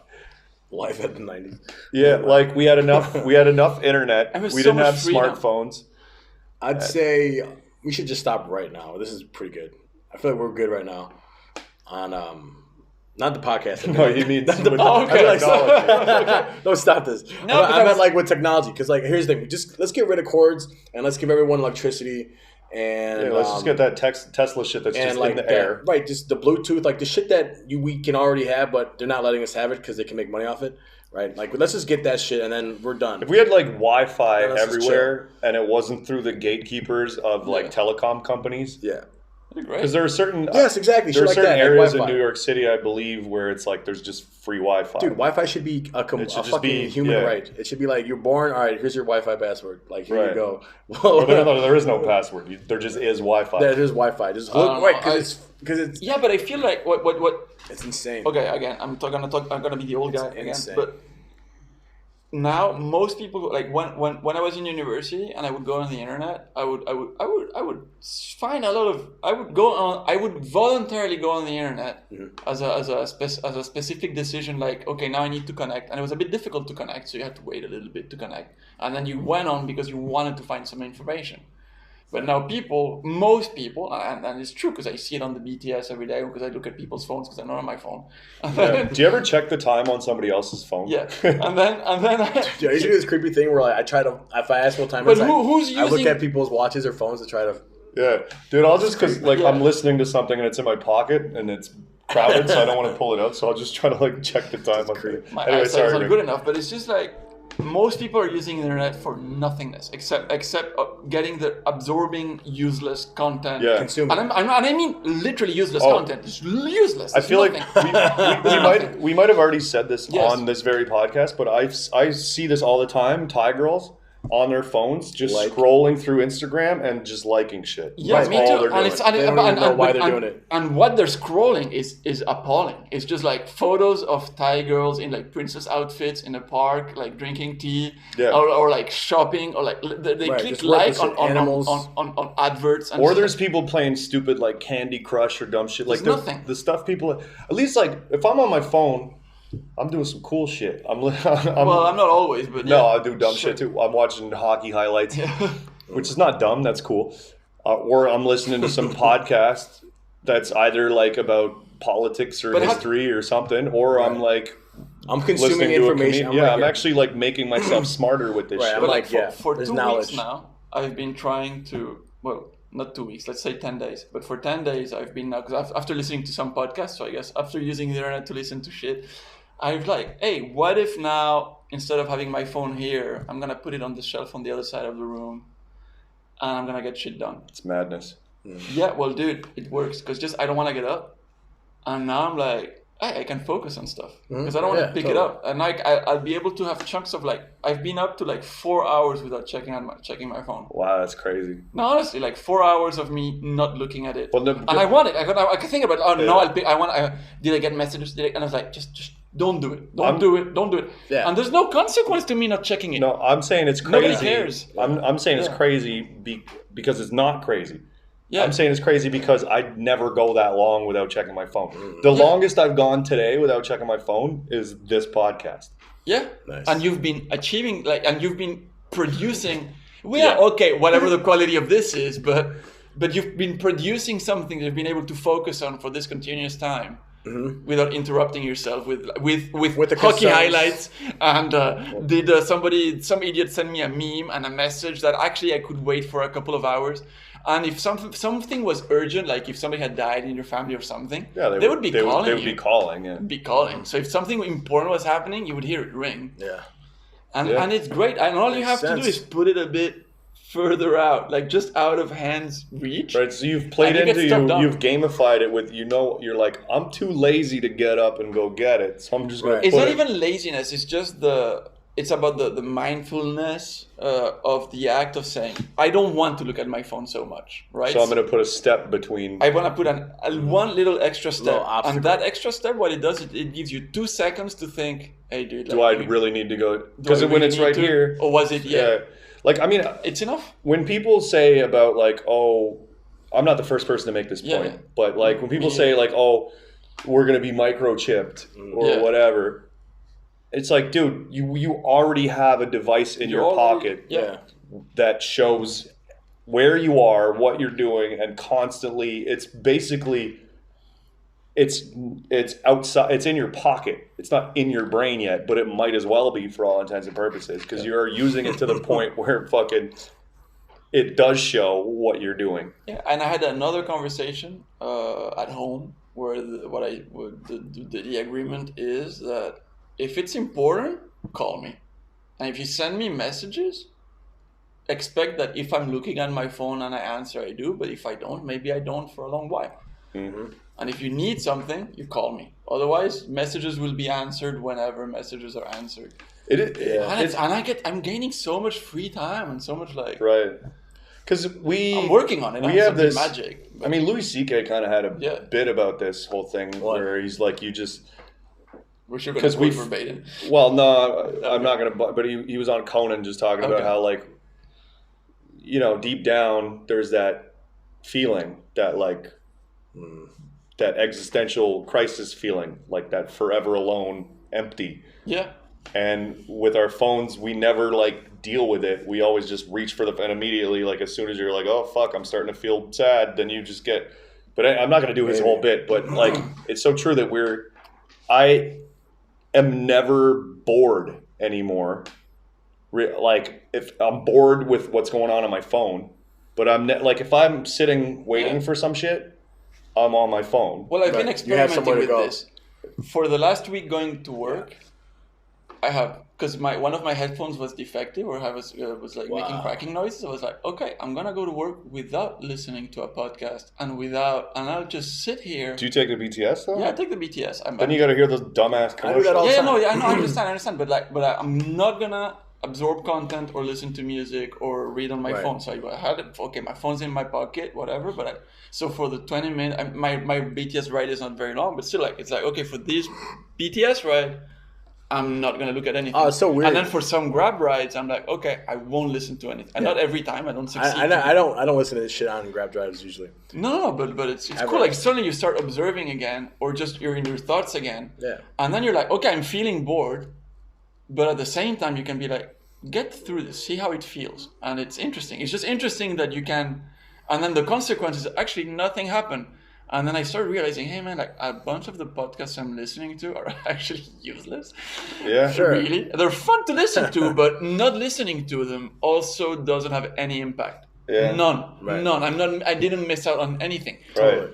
Life at the 90s. Yeah, like we had enough internet. We didn't have smartphones. I'd say we should just stop right now. This is pretty good. I feel like we're good right now on not the podcast. No, you mean not the podcast. No, stop this. No, I meant like with technology, because like here's the thing: let's get rid of cords and let's give everyone electricity. And let's just get that Tesla shit that's just like in the air. Right, just the Bluetooth, like the shit that we can already have, but they're not letting us have it because they can make money off it. Right, like let's just get that shit and then we're done. If we had like Wi-Fi everywhere and it wasn't through the gatekeepers of like telecom companies, because there are certain exactly. There are like certain that, areas like in New York City, I believe, where it's like there's just free Wi-Fi. Dude, Wi-Fi should be a fucking human right. It should be like you're born. All right, here's your Wi-Fi password. Like here you go. Well, there is no password. There just is Wi-Fi. There is Wi-Fi. Just because it's yeah, but I feel like what it's insane. Okay, again, I'm gonna be the old guy again, but. Now most people like when I was in university and I would go on the internet, I would find a lot of I would voluntarily go on the internet as a specific decision, like okay, now I need to connect, and it was a bit difficult to connect, so you had to wait a little bit to connect, and then you went on because you wanted to find some information. But now most people, and it's true because I see it on the BTS every day because I look at people's phones because I'm not on my phone. Do you ever check the time on somebody else's phone? Yeah, and then dude, I used to do this creepy thing where like, I try to, if I ask what time but it's, who's using... I look at people's watches or phones to try to. Yeah, dude, I'll just because like I'm listening to something and it's in my pocket and it's crowded, so I don't want to pull it out, so I'll just try to like check the time. My eyesight is not good enough, but it's just like. Most people are using the internet for nothingness, except getting the absorbing useless content. Yeah, consuming. And I mean literally useless content. It's useless. I feel like we might have already said this on this very podcast, but I see this all the time. Thai girls on their phones just scrolling through Instagram and just liking shit. Yeah, me too. They don't even know why they're doing it. And what they're scrolling is appalling. It's just like photos of Thai girls in like princess outfits in a park, like drinking tea, or like shopping, or like they click like on adverts. And or there's people playing stupid like Candy Crush or dumb shit. Like the stuff people, at least like if I'm on my phone, I'm doing some cool shit. I'm not always, but no, I do dumb shit too. I'm watching hockey highlights, which is not dumb. That's cool. Or I'm listening to some podcast that's either like about politics or history or something, or I'm consuming information. I'm actually like making myself smarter with this shit. But like for 2 weeks now, I've been trying to not 2 weeks, let's say 10 days. But for 10 days, I've been now, because after listening to some podcasts, so I guess after using the internet to listen to shit, I've like, hey, what if now, instead of having my phone here, I'm going to put it on the shelf on the other side of the room and I'm going to get shit done. It's madness. Yeah, well, dude, it works because I don't want to get up. And now I'm like, I can focus on stuff because I don't want to pick it up. And like I'll be able to have chunks of like, I've been up to like 4 hours without checking my phone. Wow, that's crazy. No, honestly, like 4 hours of me not looking at it. Well, and I want it. I can think about it. No, did I get messages? And I was like, just don't do it. Don't do it. Yeah. And there's no consequence to me not checking it. No, I'm saying it's crazy. Nobody cares. I'm saying it's crazy because it's not crazy. Yeah. I'm saying it's crazy because I never go that long without checking my phone. The longest I've gone today without checking my phone is this podcast. Yeah. Nice. And you've been achieving, and you've been producing, whatever the quality of this is, but you've been producing something that you've been able to focus on for this continuous time. Mm-hmm. Without interrupting yourself with the hockey highlights, and some idiot send me a meme and a message that actually I could wait for a couple of hours, and if something was urgent, like if somebody had died in your family or something, they would be calling. So if something important was happening, you would hear it ring. And it's great, and all you have to do is put it a bit further out, like just out of hand's reach. Right, so you've played you've gamified it with, you're like, I'm too lazy to get up and go get it, so I'm just going to It's not even laziness, it's just it's about the mindfulness of the act of saying, I don't want to look at my phone so much, right? So I'm going to put a step between... I want to put one little extra step, and that extra step, what it does, it gives you 2 seconds to think, hey dude, do I really need to go? Because when it's right here... Or was it, Like, I mean, it's enough. When people say about like, oh, I'm not the first person to make this point, but like when people say like, oh, we're going to be microchipped or whatever, it's like, dude, you already have a device in your pocket that shows where you are, what you're doing, and constantly it's basically it's outside, it's in your pocket. It's not in your brain yet, but it might as well be for all intents and purposes, because you're using it to the point where fucking it does show what you're doing. Yeah, and I had another conversation at home where the agreement is that if it's important, call me, and if you send me messages, expect that if I'm looking at my phone and I answer, I do. But if I don't, maybe I don't for a long while. Mm-hmm. And if you need something, you call me. Otherwise, messages will be answered whenever messages are answered. I'm gaining so much free time and so much right. Because I'm working on it. We have this magic. I mean, Louis C.K. kind of had a bit about this whole thing where he's like, you just. We're sure going to quote verbatim. Well, no, I'm not going to. But he was on Conan just talking about how, like, you know, deep down there's that feeling that like that existential crisis feeling, like that forever alone, empty. Yeah. And with our phones, we never like deal with it. We always just reach for and immediately, like as soon as you're like, oh fuck, I'm starting to feel sad, then you just get. But I'm not going to do his whole bit. But like, it's so true that I am never bored anymore. Like if I'm bored with what's going on my phone, but I'm like if I'm sitting waiting for some shit, I'm on my phone. Well, I've been experimenting with this. For the last week going to work, I have, because one of my headphones was defective or was making cracking noises. I was like, okay, I'm gonna go to work without listening to a podcast and I'll just sit here. Do you take the BTS though? Yeah, I take the BTS. Then you got to hear those dumbass commercials. I understand. But I'm not gonna absorb content or listen to music or read on my phone. So I had it. Okay, my phone's in my pocket, whatever. But so for the 20 minutes, my BTS ride is not very long, but still, like it's like okay, for this BTS ride, I'm not gonna look at anything. Oh, it's so weird. And then for some Grab rides, I'm like, okay, I won't listen to anything. And not every time. I don't succeed. I don't listen to this shit on Grab drives usually. No, but it's cool. Like suddenly you start observing again, or just you're in your thoughts again. Yeah. And then you're like, okay, I'm feeling bored. But at the same time, you can be like, get through this, see how it feels. And it's interesting. It's just interesting that you can, and then the consequences, actually nothing happened. And then I started realizing, hey man, like a bunch of the podcasts I'm listening to are actually useless. Yeah, sure. Really. They're fun to listen to, but not listening to them also doesn't have any impact. Yeah. None. Right. None. I didn't miss out on anything. Right.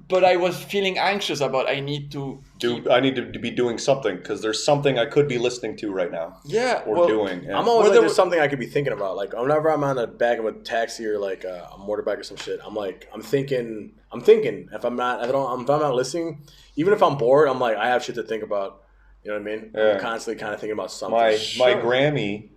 But I was feeling anxious about I need to be doing something because there's something I could be listening to right now. Yeah, doing. Yeah. I'm always like there's something I could be thinking about. Like whenever I'm on the back of a taxi or like a motorbike or some shit, I'm thinking. If I'm not listening, even if I'm bored, I'm like I have shit to think about. You know what I mean? Yeah. I'm constantly kind of thinking about something. My Grammy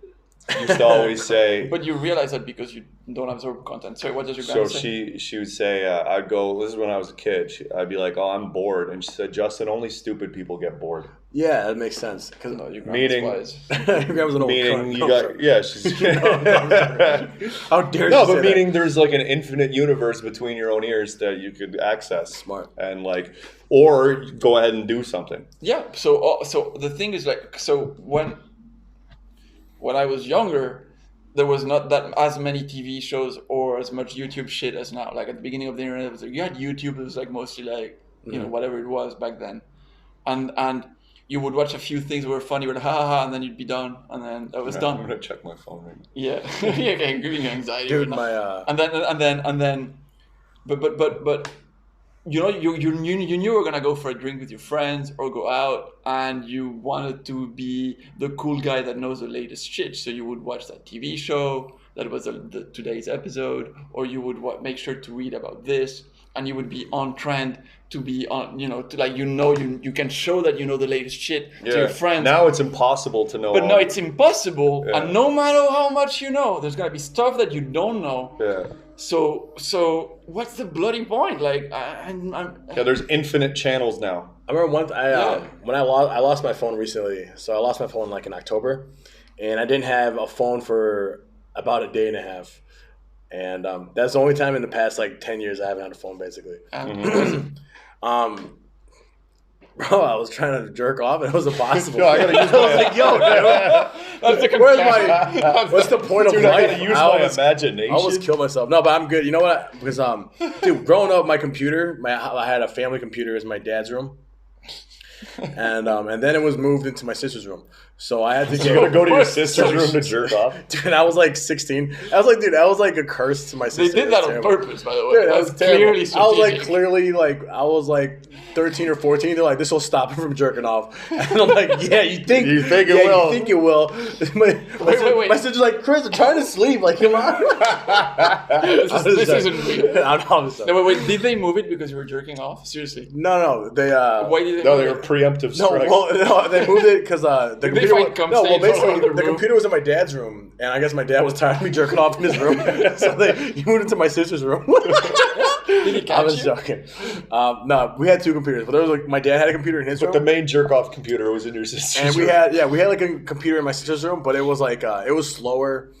used to always say. But you realize that because you don't absorb content. Sorry, what does your Grammy say? So she would say, I'd go, this is when I was a kid. I'd be like, oh, I'm bored. And she said, Justin, only stupid people get bored. Yeah, that makes sense. Your meaning, wise. Your grandma's an old meaning cunt. you got, yeah, she's. How dare you No, say but meaning that? there's like an infinite universe between your own ears that you could access. Smart. And like, or go ahead and do something. Yeah. So the thing is like, so when I was younger, there was not that as many TV shows or as much YouTube shit as now. Like at the beginning of the internet, it was like, you had YouTube. It was like mostly like you know whatever it was back then, and you would watch a few things that were funny, with ha ha ha, and then you'd be done, and then that was done. I'm gonna check my phone right now. Yeah, okay, giving you anxiety. Dude, right now. And then, but. You know, you knew you were gonna go for a drink with your friends or go out, and you wanted to be the cool guy that knows the latest shit. So you would watch that TV show that was the today's episode, or you would make sure to read about this, and you would be on trend to be on, you can show that you know the latest shit to your friends. Now it's impossible to know. But now it's impossible, and no matter how much you know, there's gonna be stuff that you don't know. Yeah. So what's the bloody point? Like, there's infinite channels now. I remember when I lost my phone recently. So I lost my phone like in October, and I didn't have a phone for about a day and a half. And that's the only time in the past like 10 years I haven't had a phone, basically. Bro, I was trying to jerk off and it was impossible. Yo, I gotta use I was like, yo, dude. That's the Where's my, what's the point Dude, of I life? gotta use my imagination. I almost killed myself. No, but I'm good. You know what? Because, dude, growing up, my computer, I had a family computer in my dad's room. And then it was moved into my sister's room. So I had to You're gonna go to your sister's room to jerk off? Dude, I was like 16. I was like, dude, that was like a curse to my sister. They did that on purpose, by the way. Dude, that was clearly strategic. I was like clearly like I was like 13 or 14. They're like, this will stop him from jerking off. And I'm like, yeah, you think it will? You think it will? Wait. My sister's like, Chris, I'm trying to sleep. Like, come on. This isn't real. I'm No, wait, did they move it because you were jerking off? Seriously? No, they. Why did they? No, move they it? were preemptive No, strikes. well, they moved it because the computer. find Basically, the the room? computer was in my dad's room, and I guess my dad was tired of me jerking off in his room, so he moved into my sister's room. Did he catch I was you? joking. No, we had two computers, but there was like my dad had a computer in his But room. the main jerk off computer was in your sister's And we room. had like a computer in my sister's room, but it was like it was slower,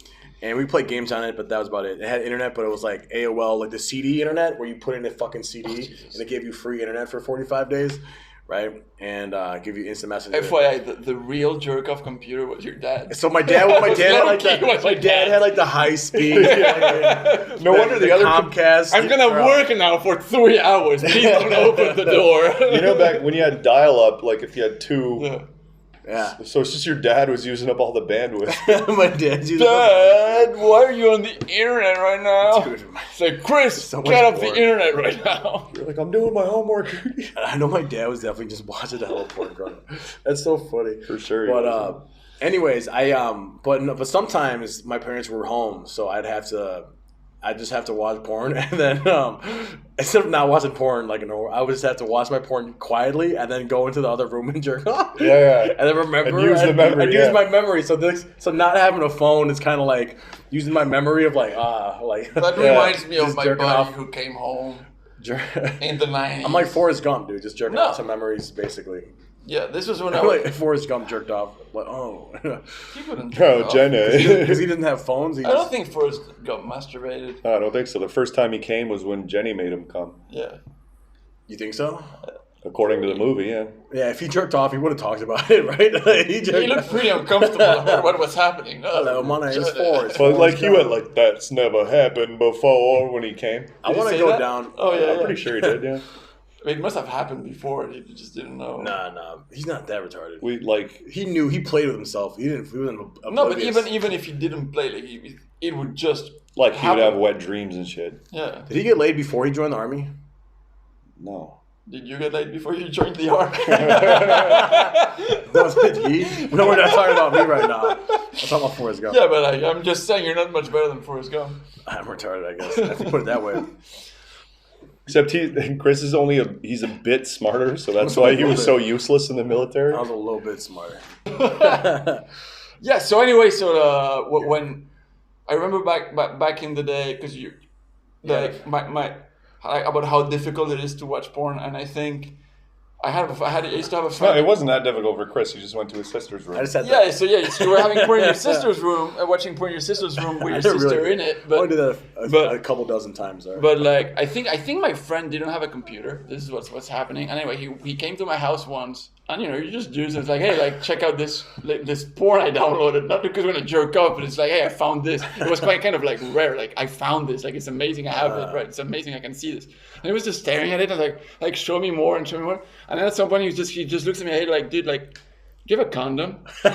and we played games on it, but that was about it. It had internet, but it was like AOL, like the CD internet, where you put in a fucking CD, and it gave you free internet for 45 days, right? And give you instant messaging. FYI, the real jerk off computer was your dad. So my dad had like My dad had like the high speed. No wonder the other Comcast. I'm gonna work now for 3 hours. Please don't open the door. You know, back when you had dial-up, like if you had two... Yeah. So it's just your dad was using up all the bandwidth. My dad's using Dad, why are you on the internet right now? Dude, It's like, Chris, so get much off porn. the internet right now. You're like, I'm doing my homework. I know my dad was definitely just watching the hell porn growing up. That's so funny. For sure. But anyways, but sometimes my parents were home, so I'd just have to watch porn, and then instead of not watching porn like an hour, I would just have to watch my porn quietly, and then go into the other room and jerk off. Yeah. And then remember, And use the memory, I'd use my memory. So not having a phone is kind of like using my memory of like That reminds me of just my jerking buddy off. who came home Jer- in the 90s. I'm like Forrest Gump, dude, just jerking No. off to memories, basically. Yeah, this was when I I'm was... like Forrest Gump jerked off. Like, oh, He wouldn't Oh, jerk off. Jenna. because he didn't have phones. I don't think Forrest got masturbated. I don't think so. The first time he came was when Jenny made him come. Yeah. You think so? According to the movie, yeah. Yeah, if he jerked off, he would have talked about it, right? He looked pretty uncomfortable about what was happening. Hello, my name is Forrest. But like he went like, that's never happened before when he came. I want to say go that? down. Oh, yeah, I'm pretty sure he did, yeah. It must have happened before. He just didn't know. Nah, he's not that retarded. We like He knew. He played with himself. He wasn't oblivious. No, but even if he didn't play, like it would just he would happen. have wet dreams and shit. Yeah. Did he get laid before he joined the army? No. Did you get laid before you joined the army? No, did he? No, we're not talking about me right now. I'm talking about Forrest Gump. Yeah, but I'm just saying you're not much better than Forrest Gump. I'm retarded, I guess. I have to put it that way. Except Chris is he's a bit smarter, so that's why he was so useless in the military. I was a little bit smarter. Yeah. So anyway, when I remember back in the day, because you like my about how difficult it is to watch porn, and I think I used to have a No, friend. it wasn't that difficult for Chris. He just went to his sister's room. I just had Yeah, so you were having porn in your sister's room, watching porn in your sister's room with your sister in it. I only did that but- a couple dozen times. There. But like, I think my friend didn't have a computer. This is what's happening. Anyway, he came to my house once, and you just do it. It's like, hey, like check out this porn I downloaded. Not because we're gonna jerk off, but it's like, hey, I found this. It was quite kind of like rare. Like I found this. Like it's amazing. I have it. Right? It's amazing. I can see this. And he was just staring at it and like show me more and show me more. And then at some point he just looks at me, hey, like dude, like do you have a condom? And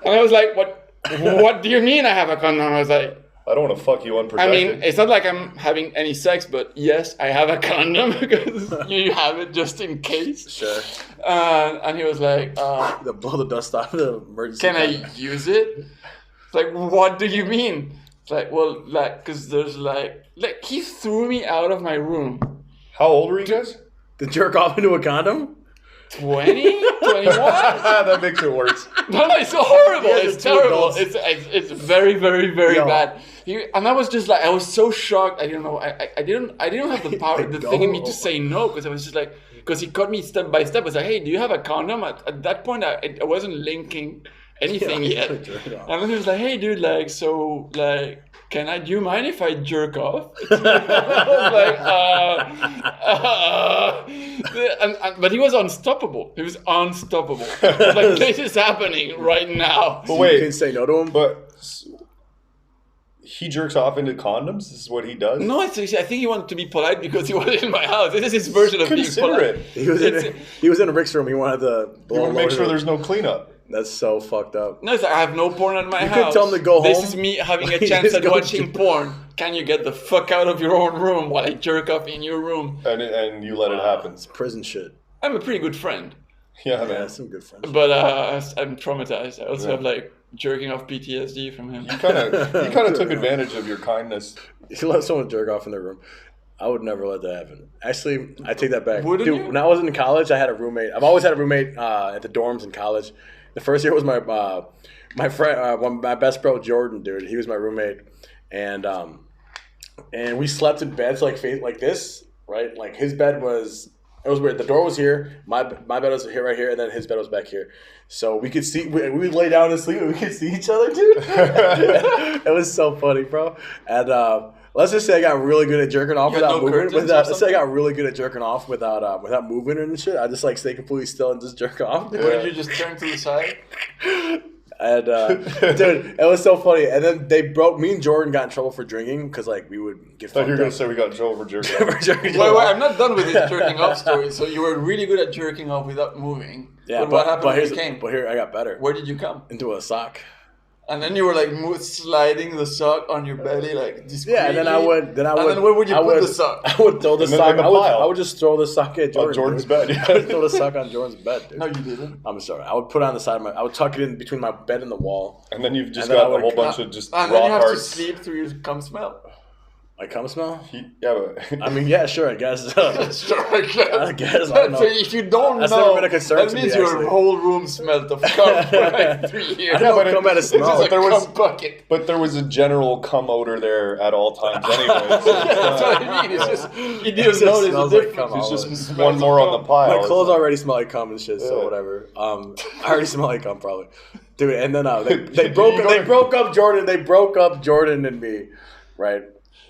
I was like, what do you mean I have a condom? I was like, I don't want to fuck you I unprotected. mean, it's not like I'm having any sex, but yes, I have a condom because you have it just in case. Sure. And he was like, Blow the dust off the emergency. can I use it? It's like, what do you mean? It's like, well, like, because there's like he threw me out of my room. How old were you guys? To jerk off into a condom? 20? 21? That makes it worse. No, it's horrible. Yeah, It's the two terrible. adults. It's very, very, very Yo. bad. And I was just like, I was so shocked. I didn't know. I didn't have the power, the thing in me to say no, because I was just like, because he caught me step by step. I was like, hey, do you have a condom? At that point, I wasn't linking anything yet. And then he was like, hey, dude, like, so, like, do you mind if I jerk off? I was like, but he was unstoppable. He was unstoppable. Like, this is happening right now. But wait, you can say no to him? But he jerks off into condoms? This is what he does? No, I think he wanted to be polite because he was in my house. This is his version of being polite. He was in Rick's room. He wanted to make sure there's no cleanup. That's so fucked up. No, it's like, I have no porn at my house. You could tell him to go home. This is me having a chance at watching porn. Can you get the fuck out of your own room while I jerk off in your room? And you let it happen. It's prison shit. I'm a pretty good friend. Yeah, man. Some good friends. But I'm traumatized. I also have like jerking off PTSD from him. You kind of took advantage of your kindness. You let someone jerk off in their room. I would never let that happen. Actually, I take that back. Wouldn't you? When I was in college, I had a roommate. I've always had a roommate at the dorms in college. The first year was my friend, my best bro Jordan, dude. He was my roommate, and we slept in beds like this, right? Like his bed was. It was weird. The door was here. My bed was here, right here, and then his bed was back here. So we could see. We would lay down and sleep, and we could see each other, dude. It was so funny, bro. And let's just say I got really good at jerking off without moving. Let's say I got really good at jerking off without moving and shit. I just like stay completely still and just jerk off. Dude. Wouldn't you just turn to the side? And dude, it was so funny. And then me and Jordan got in trouble for drinking because like we would get. I thought you were gonna say we got in trouble for jerking off. Wait, I'm not done with this jerking off story. So you were really good at jerking off without moving. Yeah, but what happened when you came? But here I got better. Where did you come? Into a sock. And then you were like sliding the sock on your belly, like discreetly. Yeah, and then I would. And then where would you put the sock? I would throw the sock. I would just throw the sock at Jordan's bed. I would throw the sock on Jordan's bed, dude. No, you didn't. I'm sorry. I would put it on the side of I would tuck it in between my bed and the wall. And then you've just got a whole bunch of just raw parts. And then you have parts. to sleep through your cum smell. My cum smell? Yeah, but I mean, yeah, sure, I guess. Sure, I guess. I guess. I don't know. So if you don't That's know, never been a concern that to means me, your actually. whole room smelled of cum for like 3 years. I don't cum out of smell. It's just a cum bucket. But there was a general cum odor there at all times anyway. That's what I mean. It's just, you didn't notice the difference. It's just one more on the pile. My clothes already smell like cum and shit, so whatever. I already smell like cum, probably. Dude, and then they broke up Jordan. They broke up Jordan and me, right?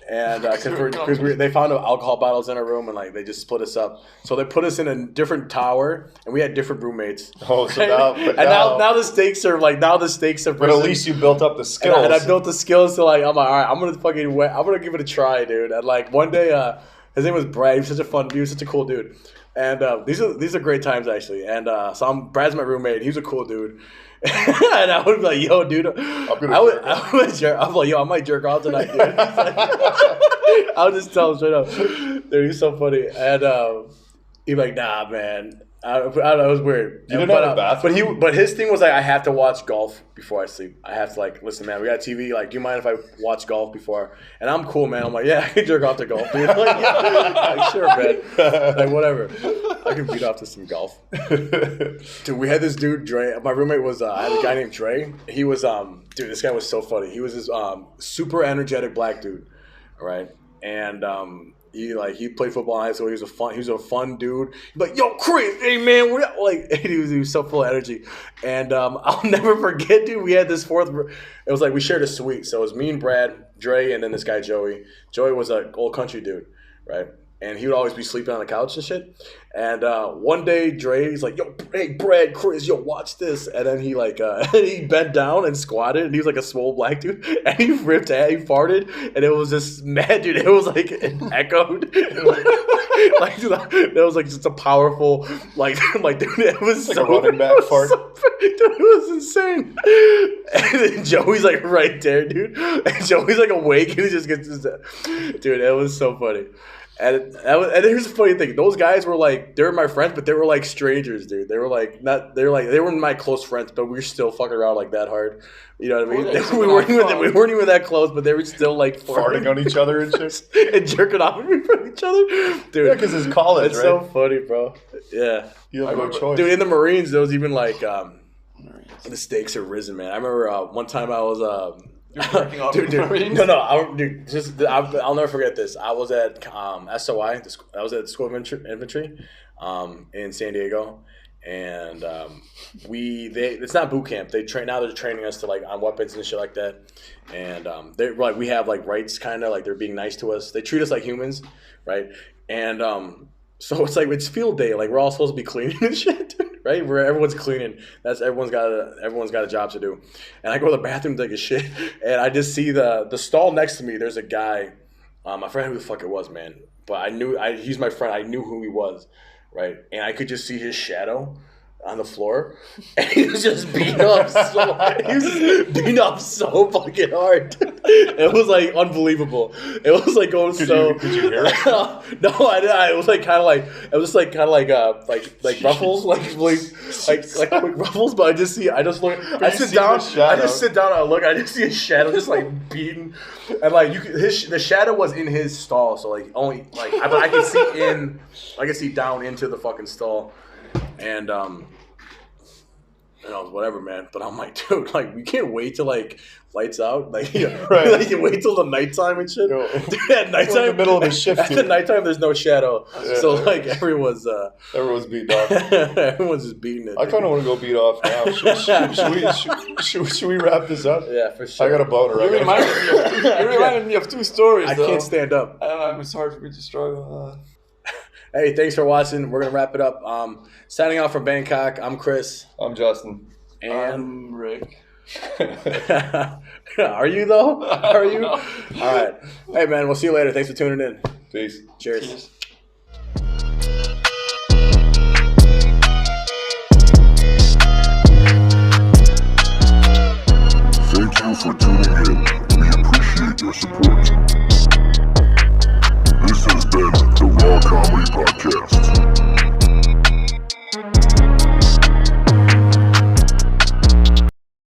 And because they found alcohol bottles in our room and like they just split us up, so they put us in a different tower and we had different roommates. Oh, so now the stakes are But at least you built up the skills. And I built the skills to like I'm like, all right, I'm gonna give it a try, dude. And like one day, his name was Brad. He was such a cool dude. And these are great times actually. And Brad's my roommate. He was a cool dude. And I would be like, yo, dude, I'm like, yo, I might jerk off tonight, dude. I'll just tell him straight up. Dude, he's so funny. And he'd be like, nah, man. I don't know, it was weird. You didn't have a bathroom? But his thing was like, I have to watch golf before I sleep. I have to like, listen, man, we got TV. Like, do you mind if I watch golf before? And I'm cool, man. I'm like, yeah, I can jerk off to golf, dude. Like, yeah. Like, sure, man. Like, whatever. I can beat off to some golf. Dude, we had this dude, Dre. My roommate was, I had a guy named Dre. He was, dude, this guy was so funny. He was this super energetic black dude, all right? And he played football in high school. He was a fun dude. He'd be like, yo, Chris, hey man, he was so full of energy. And I'll never forget, dude. We had this it was like we shared a suite. So it was me and Brad, Dre, and then this guy Joey. Joey was an old country dude, right? And he would always be sleeping on the couch and shit. And one day, Dre's like, yo, hey, Brad, Chris, yo, watch this. And then he he bent down and squatted, and he was like a swole black dude. And he farted, and it was just mad, dude. It was like, it echoed. Like, it was like just a powerful, like dude, it was like so, a running back fart. Dude, it was insane. And then Joey's like right there, dude. And Joey's like awake, and he just gets this, dude, it was so funny. And here's the funny thing: those guys were like, they were my friends, but they were like strangers, dude. They weren't my close friends, but we were still fucking around like that hard. You know what I mean? We weren't even that close, but they were still like farting on each other and shit and jerking off at each other, dude. Yeah, because it's college, it's right? so funny, bro. Yeah, you have no choice, dude. In the Marines, there was even like the stakes have risen, man. I remember one time I was dude, I'll never forget this. I was at SOI. I was at School of Infantry in San Diego, and it's not boot camp. They're training us to like on weapons and shit like that, and they're like we have like rights, kind of like they're being nice to us. They treat us like humans, right? And so it's like it's field day. Like we're all supposed to be cleaning and shit, right? Where everyone's cleaning. Everyone's got a job to do. And I go to the bathroom to take a shit, and I just see the stall next to me. There's a guy. I forgot who the fuck it was, man. But he's my friend. I knew who he was, right? And I could just see his shadow on the floor, and he was just beating up so fucking hard. It was like unbelievable. It was like going Could you hear it? No, I didn't. It was like kind of like ruffles, like ruffles. But I just look. I sit down. And I look. I just see a shadow just like beating, and like the shadow was in his stall. So like only like I could see down into the fucking stall, and whatever, man. But I'm like, dude, like we can't wait till like lights out, like right. Like you wait till the nighttime and shit. Dude, at nighttime, in the middle of the shift. At the nighttime, there's no shadow, so like everyone's beating off. Everyone's just beating it. I kind of want to go beat off now. Should we wrap this up? Yeah, for sure. I got a boner. You reminded me of two stories. I can't stand up. I don't know. It's hard for me to struggle. Hey, thanks for watching. We're gonna wrap it up. Signing off from Bangkok. I'm Chris. I'm Justin. And I'm Rick. Are you though? Are you? All right. Hey man, we'll see you later. Thanks for tuning in. Peace. Cheers. Cheers. Thank you for tuning in. We appreciate your support. This has been the Raw Comedy Podcast.